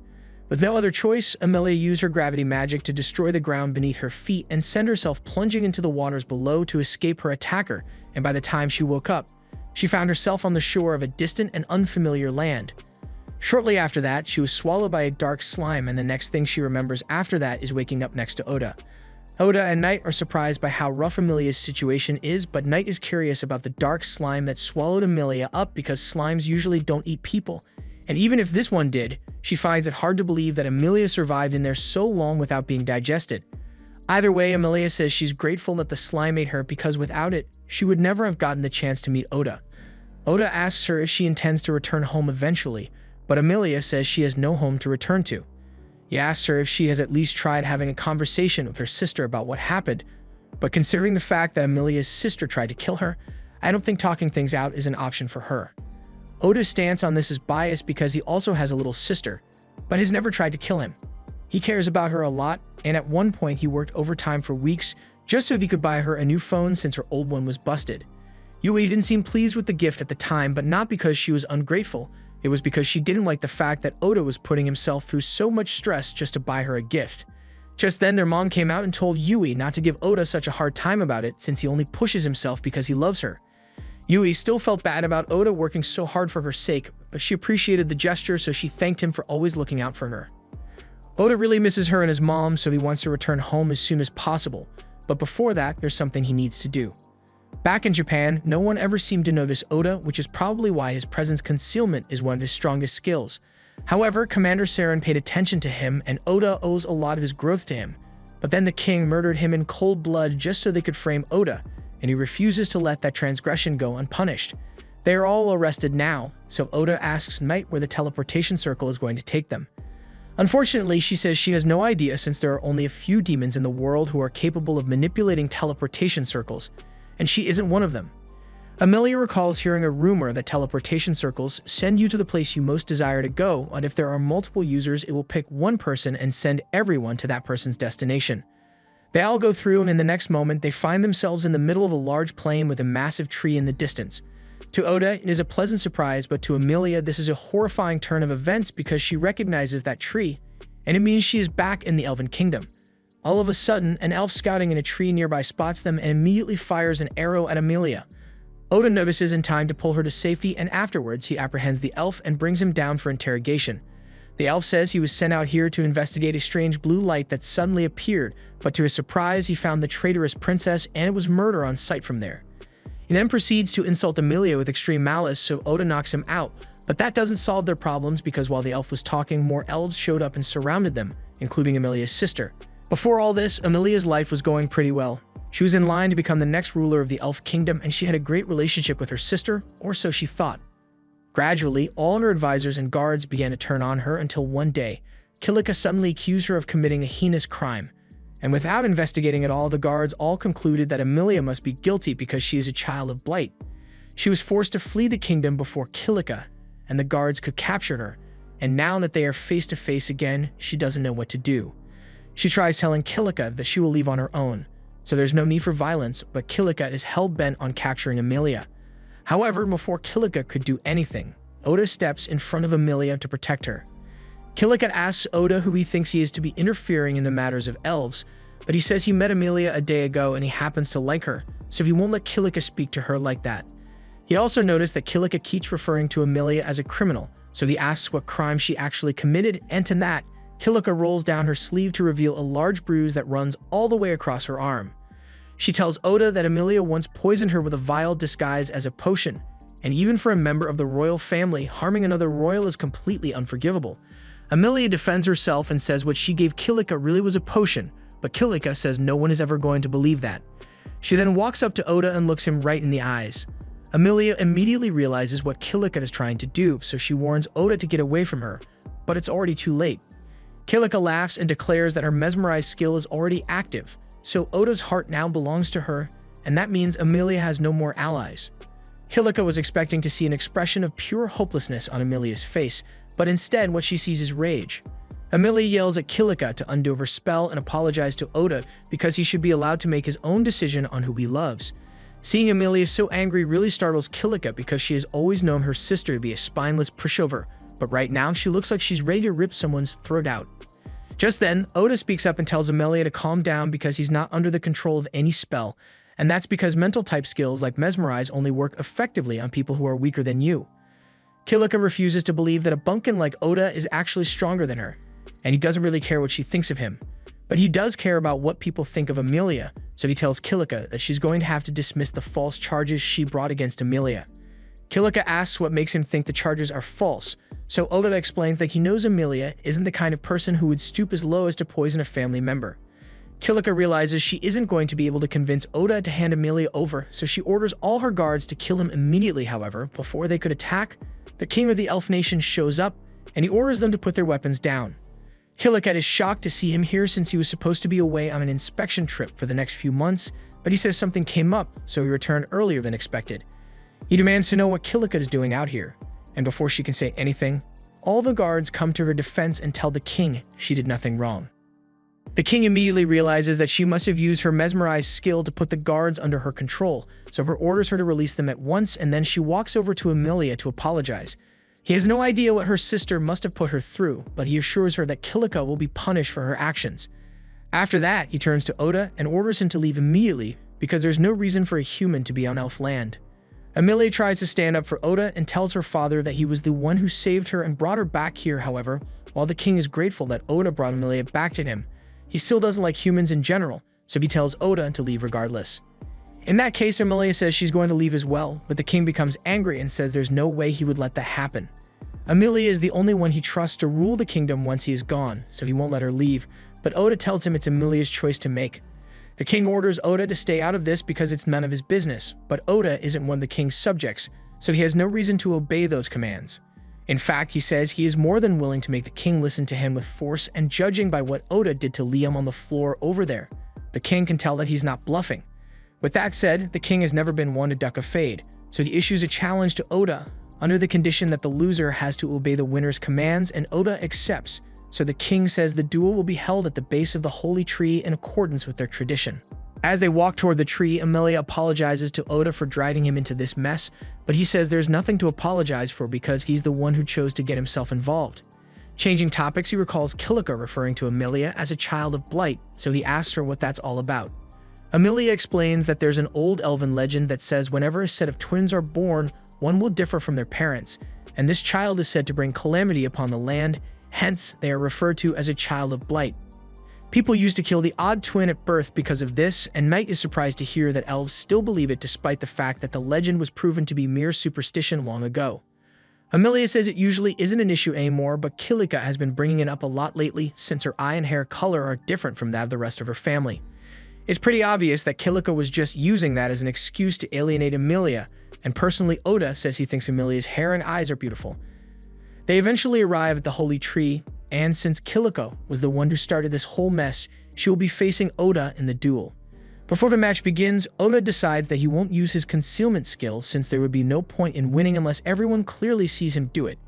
With no other choice, Amelia used her gravity magic to destroy the ground beneath her feet and send herself plunging into the waters below to escape her attacker, and by the time she woke up, she found herself on the shore of a distant and unfamiliar land. Shortly after that, she was swallowed by a dark slime, and the next thing she remembers after that is waking up next to Oda. Oda and Knight are surprised by how rough Amelia's situation is, but Knight is curious about the dark slime that swallowed Amelia up because slimes usually don't eat people. And even if this one did, she finds it hard to believe that Amelia survived in there so long without being digested. Either way, Amelia says she's grateful that the slime ate her because without it, she would never have gotten the chance to meet Oda. Oda asks her if she intends to return home eventually, but Amelia says she has no home to return to. He asks her if she has at least tried having a conversation with her sister about what happened, but considering the fact that Amelia's sister tried to kill her, I don't think talking things out is an option for her. Oda's stance on this is biased because he also has a little sister, but has never tried to kill him. He cares about her a lot, and at one point he worked overtime for weeks just so he could buy her a new phone since her old one was busted. Yui didn't seem pleased with the gift at the time, but not because she was ungrateful. It was because she didn't like the fact that Oda was putting himself through so much stress just to buy her a gift. Just then, their mom came out and told Yui not to give Oda such a hard time about it since he only pushes himself because he loves her. Yui still felt bad about Oda working so hard for her sake, but she appreciated the gesture, so she thanked him for always looking out for her. Oda really misses her and his mom, so he wants to return home as soon as possible, but before that, there's something he needs to do. Back in Japan, no one ever seemed to notice Oda, which is probably why his presence concealment is one of his strongest skills. However, Commander Saren paid attention to him, and Oda owes a lot of his growth to him. But then the king murdered him in cold blood just so they could frame Oda, and he refuses to let that transgression go unpunished. They are all arrested now, so Oda asks Knight where the teleportation circle is going to take them. Unfortunately, she says she has no idea since there are only a few demons in the world who are capable of manipulating teleportation circles, and she isn't one of them. Amelia recalls hearing a rumor that teleportation circles send you to the place you most desire to go, and if there are multiple users, it will pick one person and send everyone to that person's destination. They all go through, and in the next moment, they find themselves in the middle of a large plain with a massive tree in the distance. To Oda, it is a pleasant surprise, but to Amelia, this is a horrifying turn of events because she recognizes that tree, and it means she is back in the Elven Kingdom. All of a sudden, an elf scouting in a tree nearby spots them and immediately fires an arrow at Amelia. Oda notices in time to pull her to safety, and afterwards he apprehends the elf and brings him down for interrogation. The elf says he was sent out here to investigate a strange blue light that suddenly appeared, but to his surprise he found the traitorous princess, and it was murder on sight from there. He then proceeds to insult Amelia with extreme malice, so Oda knocks him out, but that doesn't solve their problems because while the elf was talking, more elves showed up and surrounded them, including Amelia's sister. Before all this, Amelia's life was going pretty well. She was in line to become the next ruler of the elf kingdom, and she had a great relationship with her sister, or so she thought. Gradually, all her advisors and guards began to turn on her until one day, Kilika suddenly accused her of committing a heinous crime. And without investigating at all, the guards all concluded that Amelia must be guilty because she is a child of blight. She was forced to flee the kingdom before Kilika, and the guards could capture her. And now that they are face to face again, she doesn't know what to do. She tries telling Kilika that she will leave on her own, so there's no need for violence, but Kilika is hell-bent on capturing Amelia. However, before Kilika could do anything, Oda steps in front of Amelia to protect her. Kilika asks Oda who he thinks he is to be interfering in the matters of elves, but he says he met Amelia a day ago and he happens to like her, so he won't let Kilika speak to her like that. He also noticed that Kilika keeps referring to Amelia as a criminal, so he asks what crime she actually committed, and to that, Kilika rolls down her sleeve to reveal a large bruise that runs all the way across her arm. She tells Oda that Amelia once poisoned her with a vial disguised as a potion, and even for a member of the royal family, harming another royal is completely unforgivable. Amelia defends herself and says what she gave Kilika really was a potion, but Kilika says no one is ever going to believe that. She then walks up to Oda and looks him right in the eyes. Amelia immediately realizes what Kilika is trying to do, so she warns Oda to get away from her, but it's already too late. Kilika laughs and declares that her mesmerized skill is already active, so Oda's heart now belongs to her, and that means Amelia has no more allies. Kilika was expecting to see an expression of pure hopelessness on Amelia's face, but instead what she sees is rage. Amelia yells at Kilika to undo her spell and apologize to Oda because he should be allowed to make his own decision on who he loves. Seeing Amelia so angry really startles Kilika because she has always known her sister to be a spineless pushover, but right now she looks like she's ready to rip someone's throat out. Just then, Oda speaks up and tells Amelia to calm down because he's not under the control of any spell, and that's because mental type skills like Mesmerize only work effectively on people who are weaker than you. Kilika refuses to believe that a bumpkin like Oda is actually stronger than her, and he doesn't really care what she thinks of him. But he does care about what people think of Amelia, so he tells Kilika that she's going to have to dismiss the false charges she brought against Amelia. Kilika asks what makes him think the charges are false, so Oda explains that he knows Amelia isn't the kind of person who would stoop as low as to poison a family member. Kilika realizes she isn't going to be able to convince Oda to hand Amelia over, so she orders all her guards to kill him immediately. However, before they could attack, the king of the elf nation shows up, and he orders them to put their weapons down. Kilika is shocked to see him here since he was supposed to be away on an inspection trip for the next few months, but he says something came up, so he returned earlier than expected. He demands to know what Kilika is doing out here, and before she can say anything, all the guards come to her defense and tell the king she did nothing wrong. The king immediately realizes that she must have used her mesmerized skill to put the guards under her control, so he orders her to release them at once, and then she walks over to Amelia to apologize. He has no idea what her sister must have put her through, but he assures her that Kilika will be punished for her actions. After that, he turns to Oda and orders him to leave immediately because there's no reason for a human to be on elf land. Amelia tries to stand up for Oda and tells her father that he was the one who saved her and brought her back here. However, while the king is grateful that Oda brought Amelia back to him, he still doesn't like humans in general, so he tells Oda to leave regardless. In that case, Amelia says she's going to leave as well, but the king becomes angry and says there's no way he would let that happen. Amelia is the only one he trusts to rule the kingdom once he is gone, so he won't let her leave, but Oda tells him it's Amelia's choice to make. The king orders Oda to stay out of this because it's none of his business, but Oda isn't one of the king's subjects, so he has no reason to obey those commands. In fact, he says he is more than willing to make the king listen to him with force, and judging by what Oda did to Liam on the floor over there, the king can tell that he's not bluffing. With that said, the king has never been one to duck a fade, so he issues a challenge to Oda, under the condition that the loser has to obey the winner's commands, and Oda accepts, so the king says the duel will be held at the base of the holy tree in accordance with their tradition. As they walk toward the tree, Amelia apologizes to Oda for dragging him into this mess, but he says there's nothing to apologize for because he's the one who chose to get himself involved. Changing topics, he recalls Kilika referring to Amelia as a child of blight, so he asks her what that's all about. Amelia explains that there's an old elven legend that says whenever a set of twins are born, one will differ from their parents, and this child is said to bring calamity upon the land, hence they are referred to as a child of blight. People used to kill the odd twin at birth because of this, and Knight is surprised to hear that elves still believe it despite the fact that the legend was proven to be mere superstition long ago. Amelia says it usually isn't an issue anymore, but Kilika has been bringing it up a lot lately since her eye and hair color are different from that of the rest of her family. It's pretty obvious that Kilika was just using that as an excuse to alienate Amelia, and personally Oda says he thinks Amelia's hair and eyes are beautiful. They eventually arrive at the holy tree, and since Kilika was the one who started this whole mess, she will be facing Oda in the duel. Before the match begins, Oda decides that he won't use his concealment skill since there would be no point in winning unless everyone clearly sees him do it.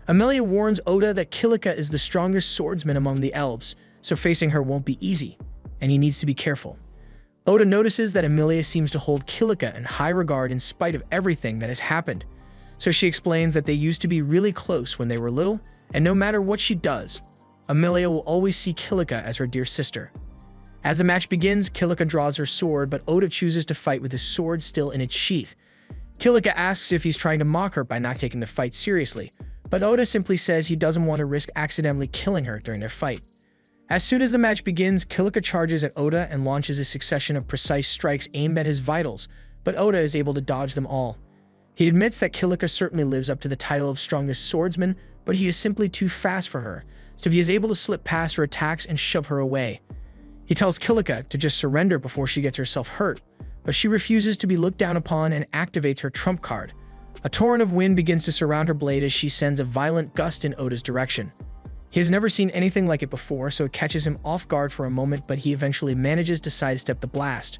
Amelia warns Oda that Kilika is the strongest swordsman among the elves, so facing her won't be easy, and he needs to be careful. Oda notices that Amelia seems to hold Kilika in high regard in spite of everything that has happened, so she explains that they used to be really close when they were little, and no matter what she does, Amelia will always see Kilika as her dear sister. As the match begins, Kilika draws her sword, but Oda chooses to fight with his sword still in its sheath. Kilika asks if he's trying to mock her by not taking the fight seriously, but Oda simply says he doesn't want to risk accidentally killing her during their fight. As soon as the match begins, Kilika charges at Oda and launches a succession of precise strikes aimed at his vitals, but Oda is able to dodge them all. He admits that Kilika certainly lives up to the title of strongest swordsman, but he is simply too fast for her, so he is able to slip past her attacks and shove her away. He tells Kilika to just surrender before she gets herself hurt, but she refuses to be looked down upon and activates her trump card. A torrent of wind begins to surround her blade as she sends a violent gust in Oda's direction. He has never seen anything like it before, so it catches him off guard for a moment, but he eventually manages to sidestep the blast.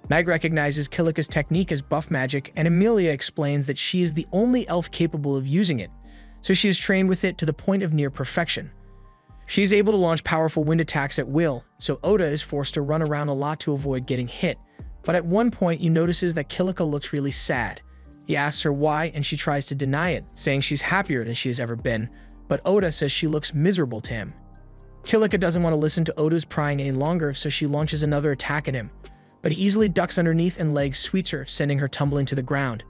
Mag recognizes Kilika's technique as buff magic, and Amelia explains that she is the only elf capable of using it, so she is trained with it to the point of near perfection. She is able to launch powerful wind attacks at will, so Oda is forced to run around a lot to avoid getting hit. But at one point, he notices that Kilika looks really sad. He asks her why, and she tries to deny it, saying she's happier than she has ever been, but Oda says she looks miserable to him. Kilika doesn't want to listen to Oda's prying any longer, so she launches another attack at him, but he easily ducks underneath and leg sweeps her, sending her tumbling to the ground.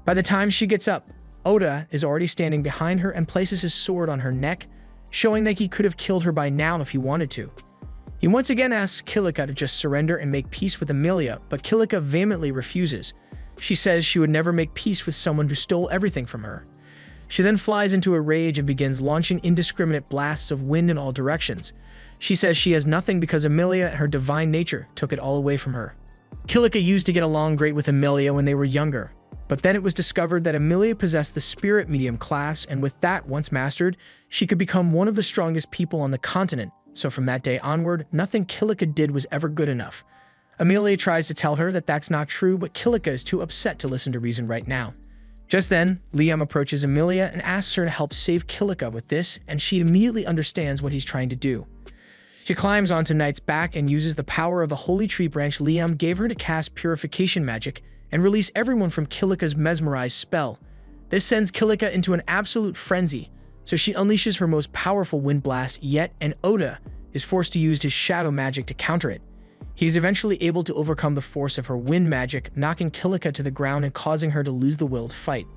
By the time she gets up, Oda is already standing behind her and places his sword on her neck, showing that he could have killed her by now if he wanted to. He once again asks Kilika to just surrender and make peace with Amelia, but Kilika vehemently refuses. She says she would never make peace with someone who stole everything from her. She then flies into a rage and begins launching indiscriminate blasts of wind in all directions. She says she has nothing because Amelia and her divine nature took it all away from her. Kilika used to get along great with Amelia when they were younger, but then it was discovered that Amelia possessed the spirit medium class, and with that once mastered, she could become one of the strongest people on the continent, so from that day onward, nothing Kilika did was ever good enough. Amelia tries to tell her that that's not true, but Kilika is too upset to listen to reason right now. Just then, Liam approaches Amelia and asks her to help save Kilika with this, and she immediately understands what he's trying to do. She climbs onto Knight's back and uses the power of the holy tree branch Liam gave her to cast purification magic and release everyone from Kilika's mesmerized spell. This sends Kilika into an absolute frenzy, so she unleashes her most powerful wind blast yet, and Oda is forced to use his shadow magic to counter it. He is eventually able to overcome the force of her wind magic, knocking Kilika to the ground and causing her to lose the will to fight.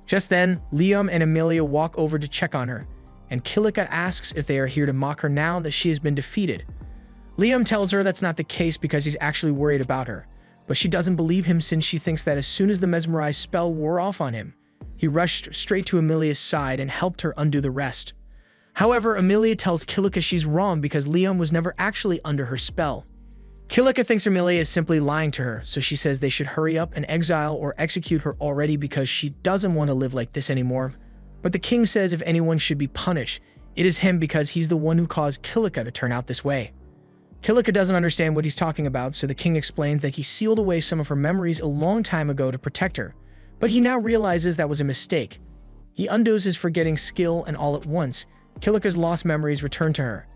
Just then, Liam and Amelia walk over to check on her, and Kilika asks if they are here to mock her now that she has been defeated. Liam tells her that's not the case because he's actually worried about her, but she doesn't believe him since she thinks that as soon as the mesmerized spell wore off on him, he rushed straight to Amelia's side and helped her undo the rest. However, Amelia tells Kilika she's wrong because Liam was never actually under her spell. Kilika thinks Amelia is simply lying to her, so she says they should hurry up and exile or execute her already because she doesn't want to live like this anymore. But the king says if anyone should be punished, it is him because he's the one who caused Kilika to turn out this way. Kilika doesn't understand what he's talking about, so the king explains that he sealed away some of her memories a long time ago to protect her, but he now realizes that was a mistake. He undoes his forgetting skill, and all at once, Kilika's lost memories return to her.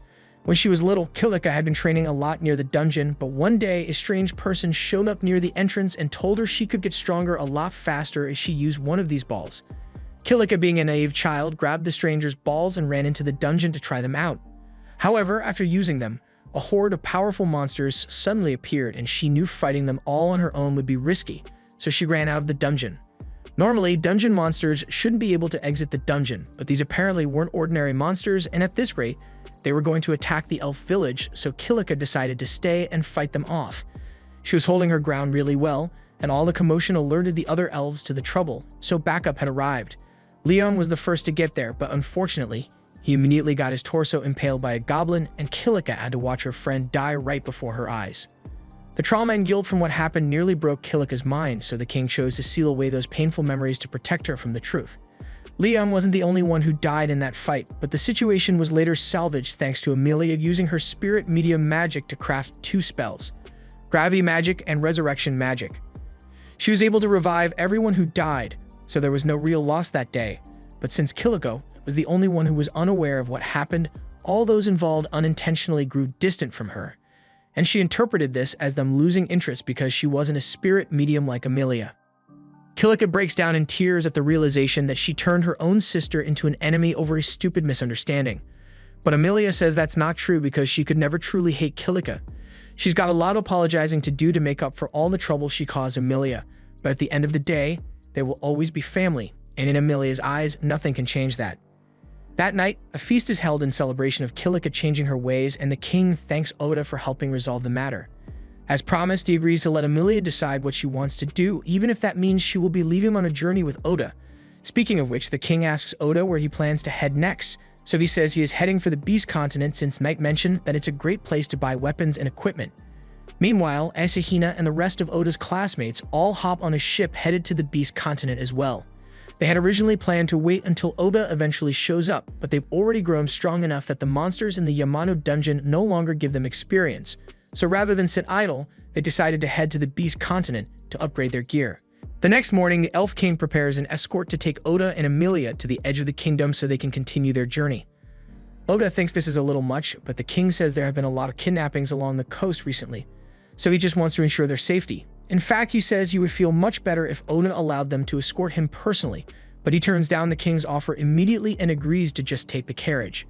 When she was little, Kilika had been training a lot near the dungeon, but one day a strange person showed up near the entrance and told her she could get stronger a lot faster if she used one of these balls. Kilika, being a naive child, grabbed the stranger's balls and ran into the dungeon to try them out. However, after using them, a horde of powerful monsters suddenly appeared, and she knew fighting them all on her own would be risky, so she ran out of the dungeon. Normally, dungeon monsters shouldn't be able to exit the dungeon, but these apparently weren't ordinary monsters, and at this rate, they were going to attack the elf village, so Kilika decided to stay and fight them off. She was holding her ground really well, and all the commotion alerted the other elves to the trouble, so backup had arrived. Leon was the first to get there, but unfortunately, he immediately got his torso impaled by a goblin, and Kilika had to watch her friend die right before her eyes. The trauma and guilt from what happened nearly broke Kilika's mind, so the king chose to seal away those painful memories to protect her from the truth. Liam wasn't the only one who died in that fight, but the situation was later salvaged thanks to Amelia using her spirit medium magic to craft 2 spells: gravity magic and resurrection magic. She was able to revive everyone who died, so there was no real loss that day. But since Kilika was the only one who was unaware of what happened, all those involved unintentionally grew distant from her. And she interpreted this as them losing interest because she wasn't a spirit medium like Amelia. Kilika breaks down in tears at the realization that she turned her own sister into an enemy over a stupid misunderstanding. But Amelia says that's not true because she could never truly hate Kilika. She's got a lot of apologizing to do to make up for all the trouble she caused Amelia, but at the end of the day, they will always be family, and in Amelia's eyes, nothing can change that. That night, a feast is held in celebration of Kilika changing her ways, and the king thanks Oda for helping resolve the matter. As promised, he agrees to let Amelia decide what she wants to do, even if that means she will be leaving on a journey with Oda. Speaking of which, the king asks Oda where he plans to head next, so he says he is heading for the Beast Continent since Knight mentioned that it's a great place to buy weapons and equipment. Meanwhile, Asahina and the rest of Oda's classmates all hop on a ship headed to the Beast Continent as well. They had originally planned to wait until Oda eventually shows up, but they've already grown strong enough that the monsters in the Yamano dungeon no longer give them experience. So rather than sit idle, they decided to head to the Beast Continent to upgrade their gear. The next morning, the Elf King prepares an escort to take Oda and Amelia to the edge of the kingdom so they can continue their journey. Oda thinks this is a little much, but the king says there have been a lot of kidnappings along the coast recently, so he just wants to ensure their safety. In fact, he says he would feel much better if Oda allowed them to escort him personally, but he turns down the king's offer immediately and agrees to just take the carriage.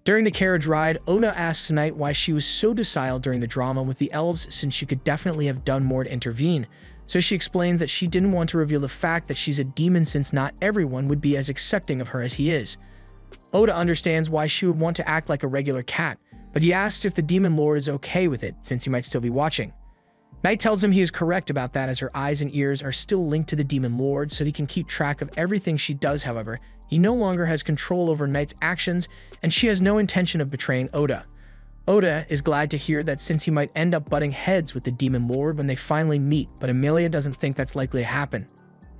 During the carriage ride, Oda asks Knight why she was so docile during the drama with the elves since she could definitely have done more to intervene, so she explains that she didn't want to reveal the fact that she's a demon since not everyone would be as accepting of her as he is. Oda understands why she would want to act like a regular cat, but he asks if the demon lord is okay with it since he might still be watching. Knight tells him he is correct about that as her eyes and ears are still linked to the demon lord so he can keep track of everything she does. However, he no longer has control over Knight's actions and she has no intention of betraying Oda. Oda is glad to hear that since he might end up butting heads with the demon lord when they finally meet, but Amelia doesn't think that's likely to happen.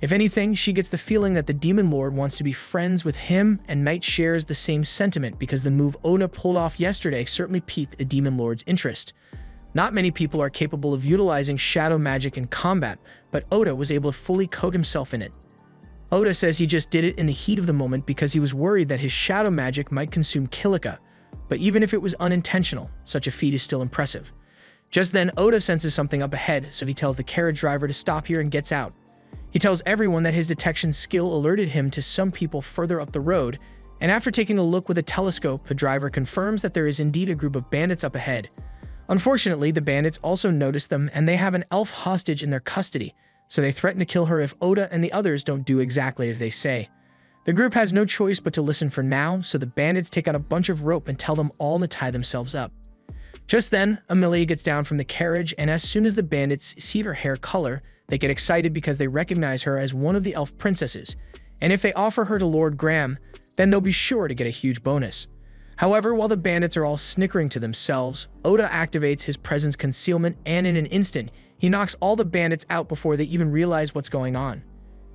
If anything, she gets the feeling that the demon lord wants to be friends with him, and Knight shares the same sentiment because the move Oda pulled off yesterday certainly piqued the demon lord's interest. Not many people are capable of utilizing shadow magic in combat, but Oda was able to fully coat himself in it. Oda says he just did it in the heat of the moment because he was worried that his shadow magic might consume Kilika, but even if it was unintentional, such a feat is still impressive. Just then, Oda senses something up ahead, so he tells the carriage driver to stop here and gets out. He tells everyone that his detection skill alerted him to some people further up the road, and after taking a look with a telescope, the driver confirms that there is indeed a group of bandits up ahead. Unfortunately, the bandits also notice them and they have an elf hostage in their custody, so they threaten to kill her if Oda and the others don't do exactly as they say. The group has no choice but to listen for now, so the bandits take out a bunch of rope and tell them all to tie themselves up. Just then, Amelia gets down from the carriage, and as soon as the bandits see her hair color, they get excited because they recognize her as one of the elf princesses, and if they offer her to Lord Graham, then they'll be sure to get a huge bonus. However, while the bandits are all snickering to themselves, Oda activates his presence concealment, and in an instant, he knocks all the bandits out before they even realize what's going on.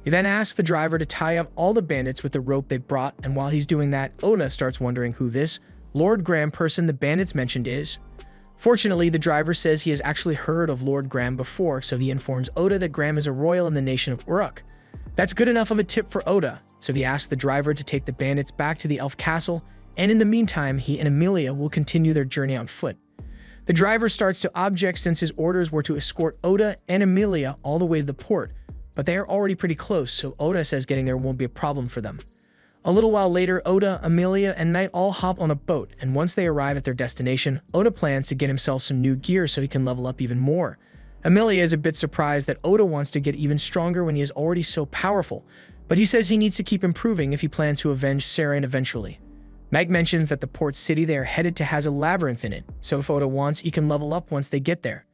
He then asks the driver to tie up all the bandits with the rope they brought, and while he's doing that, Oda starts wondering who this Lord Graham person the bandits mentioned is. Fortunately, the driver says he has actually heard of Lord Graham before, so he informs Oda that Graham is a royal in the nation of Uruk. That's good enough of a tip for Oda, so he asks the driver to take the bandits back to the elf castle, and in the meantime, he and Amelia will continue their journey on foot. The driver starts to object since his orders were to escort Oda and Amelia all the way to the port, but they are already pretty close, so Oda says getting there won't be a problem for them. A little while later, Oda, Amelia, and Knight all hop on a boat, and once they arrive at their destination, Oda plans to get himself some new gear so he can level up even more. Amelia is a bit surprised that Oda wants to get even stronger when he is already so powerful, but he says he needs to keep improving if he plans to avenge Saren eventually. Knight mentions that the port city they are headed to has a labyrinth in it, so if Oda wants, he can level up once they get there.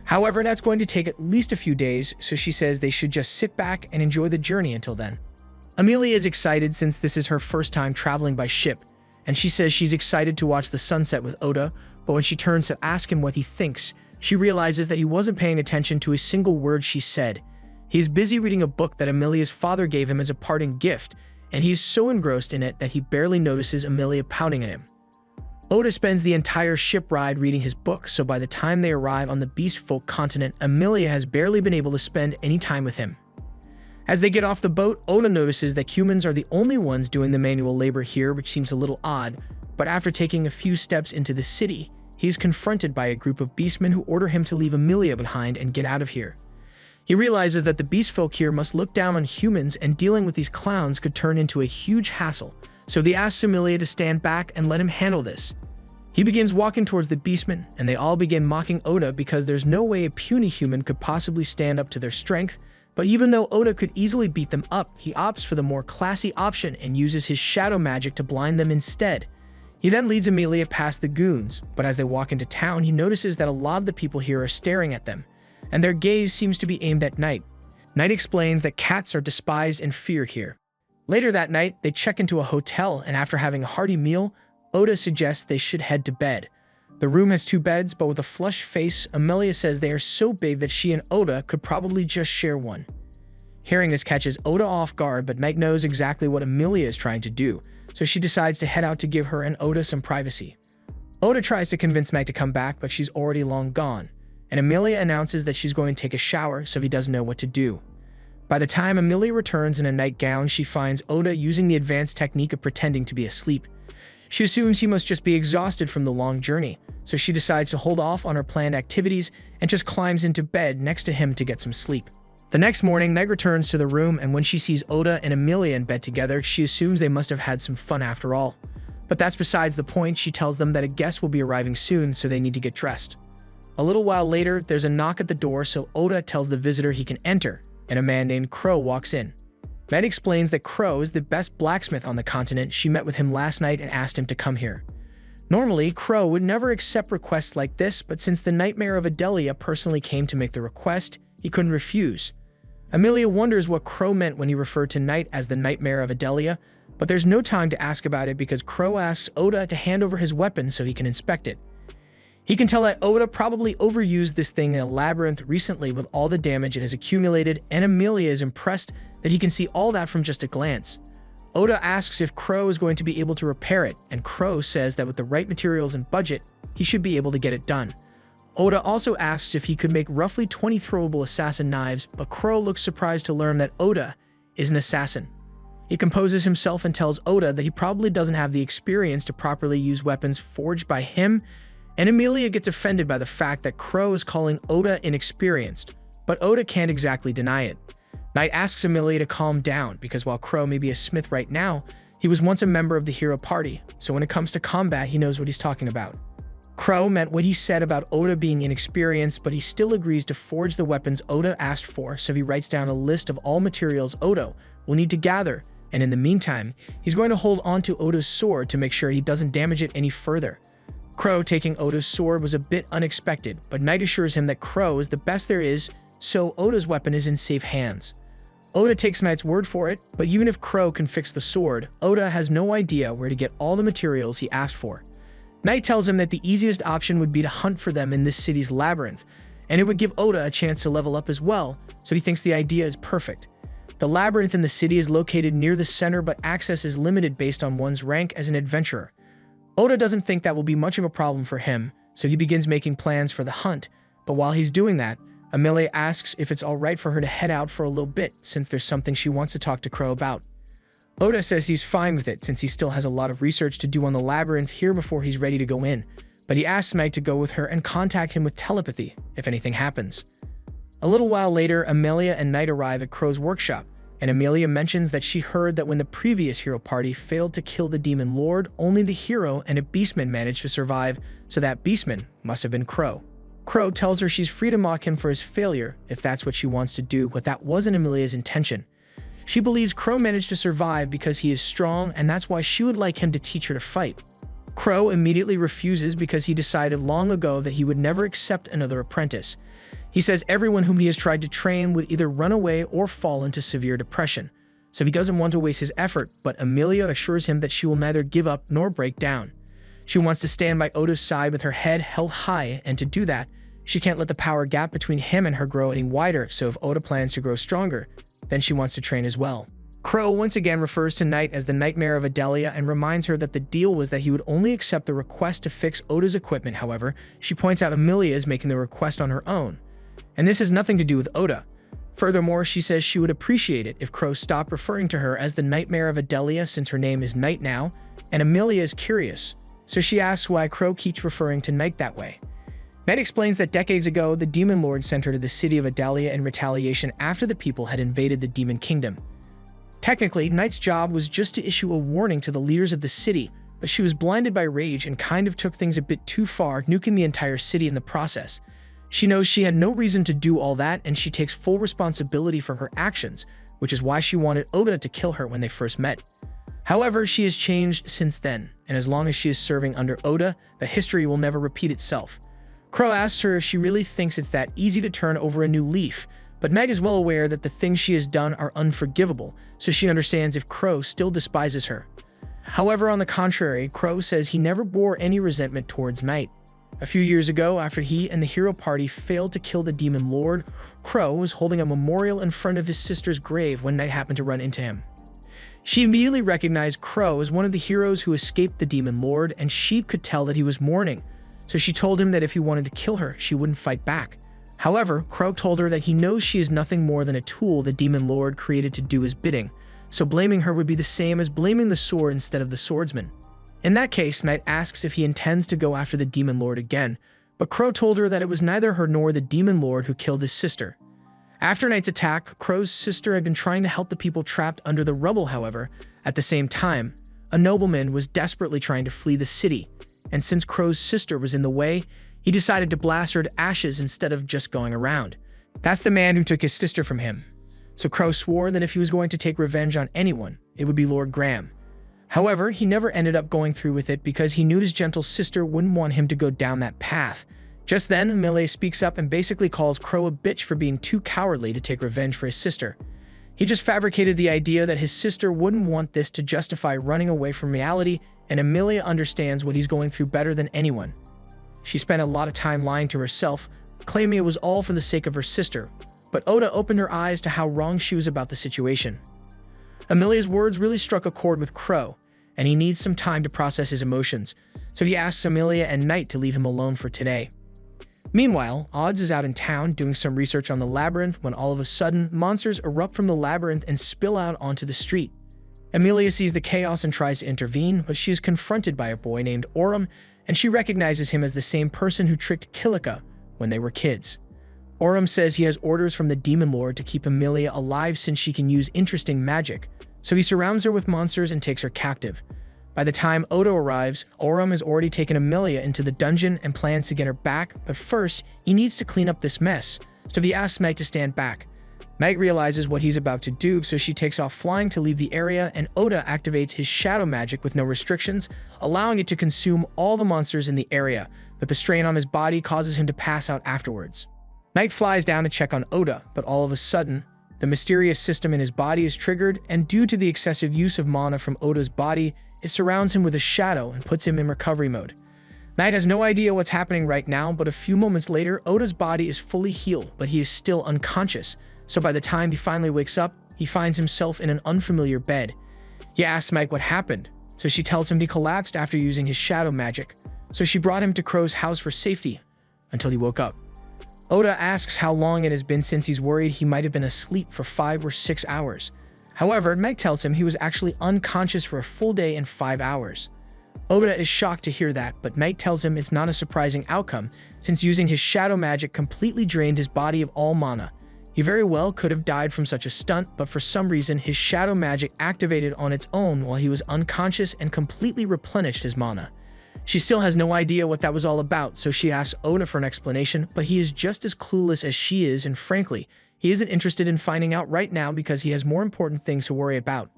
However, that's going to take at least a few days, so she says they should just sit back and enjoy the journey until then. Amelia is excited since this is her first time traveling by ship, and she says she's excited to watch the sunset with Oda, but when she turns to ask him what he thinks, She realizes that he wasn't paying attention to a single word she said. He is busy reading a book that Amelia's father gave him as a parting gift, and he is so engrossed in it that he barely notices Amelia pouting at him. Oda spends the entire ship ride reading his book, so by the time they arrive on the Beast Folk continent, Amelia has barely been able to spend any time with him. As they get off the boat, Oda notices that humans are the only ones doing the manual labor here, which seems a little odd, but after taking a few steps into the city, he is confronted by a group of beastmen who order him to leave Amelia behind and get out of here. He realizes that the beast folk here must look down on humans, and dealing with these clowns could turn into a huge hassle, so he asks Amelia to stand back and let him handle this. He begins walking towards the beastmen, and they all begin mocking Oda because there's no way a puny human could possibly stand up to their strength. But even though Oda could easily beat them up, he opts for the more classy option and uses his shadow magic to blind them instead. He then leads Amelia past the goons, but as they walk into town, he notices that a lot of the people here are staring at them, and their gaze seems to be aimed at Knight. Knight explains that cats are despised and feared here. Later that night, they check into a hotel, and after having a hearty meal, Oda suggests they should head to bed. The room has 2 beds, but with a flushed face, Amelia says they are so big that she and Oda could probably just share one. Hearing this catches Oda off guard, but Knight knows exactly what Amelia is trying to do, so she decides to head out to give her and Oda some privacy. Oda tries to convince Knight to come back, but she's already long gone, and Amelia announces that she's going to take a shower, so he doesn't know what to do. By the time Amelia returns in a nightgown, she finds Oda using the advanced technique of pretending to be asleep. She assumes he must just be exhausted from the long journey, so she decides to hold off on her planned activities and just climbs into bed next to him to get some sleep. The next morning, Knight returns to the room, and when she sees Oda and Amelia in bed together, she assumes they must have had some fun after all. But that's besides the point. She tells them that a guest will be arriving soon, so they need to get dressed. A little while later, there's a knock at the door, so Oda tells the visitor he can enter, and a man named Crow walks in. Knight explains that Crow is the best blacksmith on the continent. She met with him last night and asked him to come here. Normally, Crow would never accept requests like this, but since the Nightmare of Adelia personally came to make the request, he couldn't refuse. Amelia wonders what Crow meant when he referred to Knight as the Nightmare of Adelia, but there's no time to ask about it because Crow asks Oda to hand over his weapon so he can inspect it. He can tell that Oda probably overused this thing in a labyrinth recently with all the damage it has accumulated, and Amelia is impressed that he can see all that from just a glance. Oda asks if Crow is going to be able to repair it, and Crow says that with the right materials and budget, he should be able to get it done. Oda also asks if he could make roughly 20 throwable assassin knives, but Crow looks surprised to learn that Oda is an assassin. He composes himself and tells Oda that he probably doesn't have the experience to properly use weapons forged by him, and Amelia gets offended by the fact that Crow is calling Oda inexperienced, but Oda can't exactly deny it. Knight asks Amelia to calm down because while Crow may be a smith right now, he was once a member of the hero party, so when it comes to combat, he knows what he's talking about. Crow meant what he said about Oda being inexperienced, but he still agrees to forge the weapons Oda asked for, so he writes down a list of all materials Oda will need to gather, and in the meantime, he's going to hold onto Oda's sword to make sure he doesn't damage it any further. Crow taking Oda's sword was a bit unexpected, but Knight assures him that Crow is the best there is, so Oda's weapon is in safe hands. Oda takes Knight's word for it, but even if Crow can fix the sword, Oda has no idea where to get all the materials he asked for. Knight tells him that the easiest option would be to hunt for them in this city's labyrinth, and it would give Oda a chance to level up as well, so he thinks the idea is perfect. The labyrinth in the city is located near the center, but access is limited based on one's rank as an adventurer. Oda doesn't think that will be much of a problem for him, so he begins making plans for the hunt, but while he's doing that, Amelia asks if it's alright for her to head out for a little bit since there's something she wants to talk to Crow about. Oda says he's fine with it since he still has a lot of research to do on the labyrinth here before he's ready to go in, but he asks Knight to go with her and contact him with telepathy if anything happens. A little while later, Amelia and Knight arrive at Crow's workshop, and Amelia mentions that she heard that when the previous hero party failed to kill the demon lord, only the hero and a beastman managed to survive, so that beastman must have been Crow. Crow tells her she's free to mock him for his failure if that's what she wants to do, but that wasn't Amelia's intention. She believes Crow managed to survive because he is strong, and that's why she would like him to teach her to fight. Crow immediately refuses because he decided long ago that he would never accept another apprentice. He says everyone whom he has tried to train would either run away or fall into severe depression, so he doesn't want to waste his effort, but Amelia assures him that she will neither give up nor break down. She wants to stand by Oda's side with her head held high, and to do that, She can't let the power gap between him and her grow any wider, so if Oda plans to grow stronger, then she wants to train as well. Crow once again refers to Knight as the nightmare of Adelia and reminds her that the deal was that he would only accept the request to fix Oda's equipment. However, she points out Amelia is making the request on her own, and this has nothing to do with Oda. Furthermore, she says she would appreciate it if Crow stopped referring to her as the nightmare of Adelia since her name is Knight now, and Amelia is curious, so she asks why Crow keeps referring to Knight that way. Knight explains that decades ago, the Demon Lord sent her to the city of Adelia in retaliation after the people had invaded the Demon Kingdom. Technically, Knight's job was just to issue a warning to the leaders of the city, but she was blinded by rage and kind of took things a bit too far, nuking the entire city in the process. She knows she had no reason to do all that, and she takes full responsibility for her actions, which is why she wanted Oda to kill her when they first met. However, she has changed since then, and as long as she is serving under Oda, the history will never repeat itself. Crow asks her if she really thinks it's that easy to turn over a new leaf, but Meg is well aware that the things she has done are unforgivable, so she understands if Crow still despises her. However, on the contrary, Crow says he never bore any resentment towards Knight. A few years ago, after he and the hero party failed to kill the Demon Lord, Crow was holding a memorial in front of his sister's grave when Knight happened to run into him. She immediately recognized Crow as one of the heroes who escaped the Demon Lord, and she could tell that he was mourning, so she told him that if he wanted to kill her, she wouldn't fight back. However, Crow told her that he knows she is nothing more than a tool the Demon Lord created to do his bidding, so blaming her would be the same as blaming the sword instead of the swordsman. In that case, Knight asks if he intends to go after the Demon Lord again, but Crow told her that it was neither her nor the Demon Lord who killed his sister. After Knight's attack, Crow's sister had been trying to help the people trapped under the rubble. However, at the same time, a nobleman was desperately trying to flee the city, and since Crow's sister was in the way, he decided to blast her to ashes instead of just going around. That's the man who took his sister from him. So Crow swore that if he was going to take revenge on anyone, it would be Lord Graham. However, he never ended up going through with it because he knew his gentle sister wouldn't want him to go down that path. Just then, Amelia speaks up and basically calls Crow a bitch for being too cowardly to take revenge for his sister. He just fabricated the idea that his sister wouldn't want this to justify running away from reality, and Amelia understands what he's going through better than anyone. She spent a lot of time lying to herself, claiming it was all for the sake of her sister, but Oda opened her eyes to how wrong she was about the situation. Amelia's words really struck a chord with Crow, and he needs some time to process his emotions, so he asks Amelia and Knight to leave him alone for today. Meanwhile, Odds is out in town doing some research on the labyrinth when all of a sudden, monsters erupt from the labyrinth and spill out onto the street. Amelia sees the chaos and tries to intervene, but she is confronted by a boy named Oram, and she recognizes him as the same person who tricked Kilika when they were kids. Oram says he has orders from the Demon Lord to keep Amelia alive since she can use interesting magic, so he surrounds her with monsters and takes her captive. By the time Oda arrives, Oram has already taken Amelia into the dungeon and plans to get her back, but first, he needs to clean up this mess, so he asks Knight to stand back. Knight realizes what he's about to do, so she takes off flying to leave the area, and Oda activates his shadow magic with no restrictions, allowing it to consume all the monsters in the area, but the strain on his body causes him to pass out afterwards. Knight flies down to check on Oda, but all of a sudden, the mysterious system in his body is triggered, and due to the excessive use of mana from Oda's body, it surrounds him with a shadow and puts him in recovery mode. Knight has no idea what's happening right now, but a few moments later, Oda's body is fully healed, but he is still unconscious. So by the time he finally wakes up, he finds himself in an unfamiliar bed. He asks Mike what happened, so she tells him he collapsed after using his shadow magic, so she brought him to Crow's house for safety, until he woke up. Oda asks how long it has been since he's worried he might have been asleep for 5 or 6 hours. However, Meg tells him he was actually unconscious for a full day and 5 hours. Oda is shocked to hear that, but Knight tells him it's not a surprising outcome, since using his shadow magic completely drained his body of all mana. He very well could have died from such a stunt, but for some reason his shadow magic activated on its own while he was unconscious and completely replenished his mana. She still has no idea what that was all about, so she asks Oda for an explanation, but he is just as clueless as she is, and frankly, he isn't interested in finding out right now because he has more important things to worry about.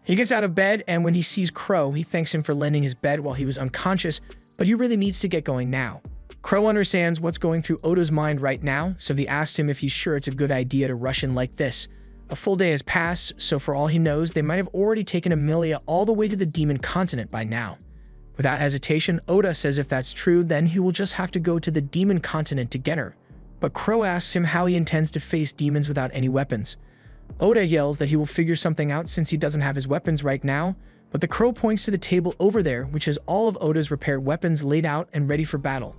He gets out of bed, and when he sees Crow, he thanks him for lending his bed while he was unconscious, but he really needs to get going now. Crow understands what's going through Oda's mind right now, so he asks him if he's sure it's a good idea to rush in like this. A full day has passed, so for all he knows, they might have already taken Amelia all the way to the demon continent by now. Without hesitation, Oda says if that's true, then he will just have to go to the demon continent to get her. But Crow asks him how he intends to face demons without any weapons. Oda yells that he will figure something out since he doesn't have his weapons right now, but the Crow points to the table over there, which has all of Oda's repaired weapons laid out and ready for battle.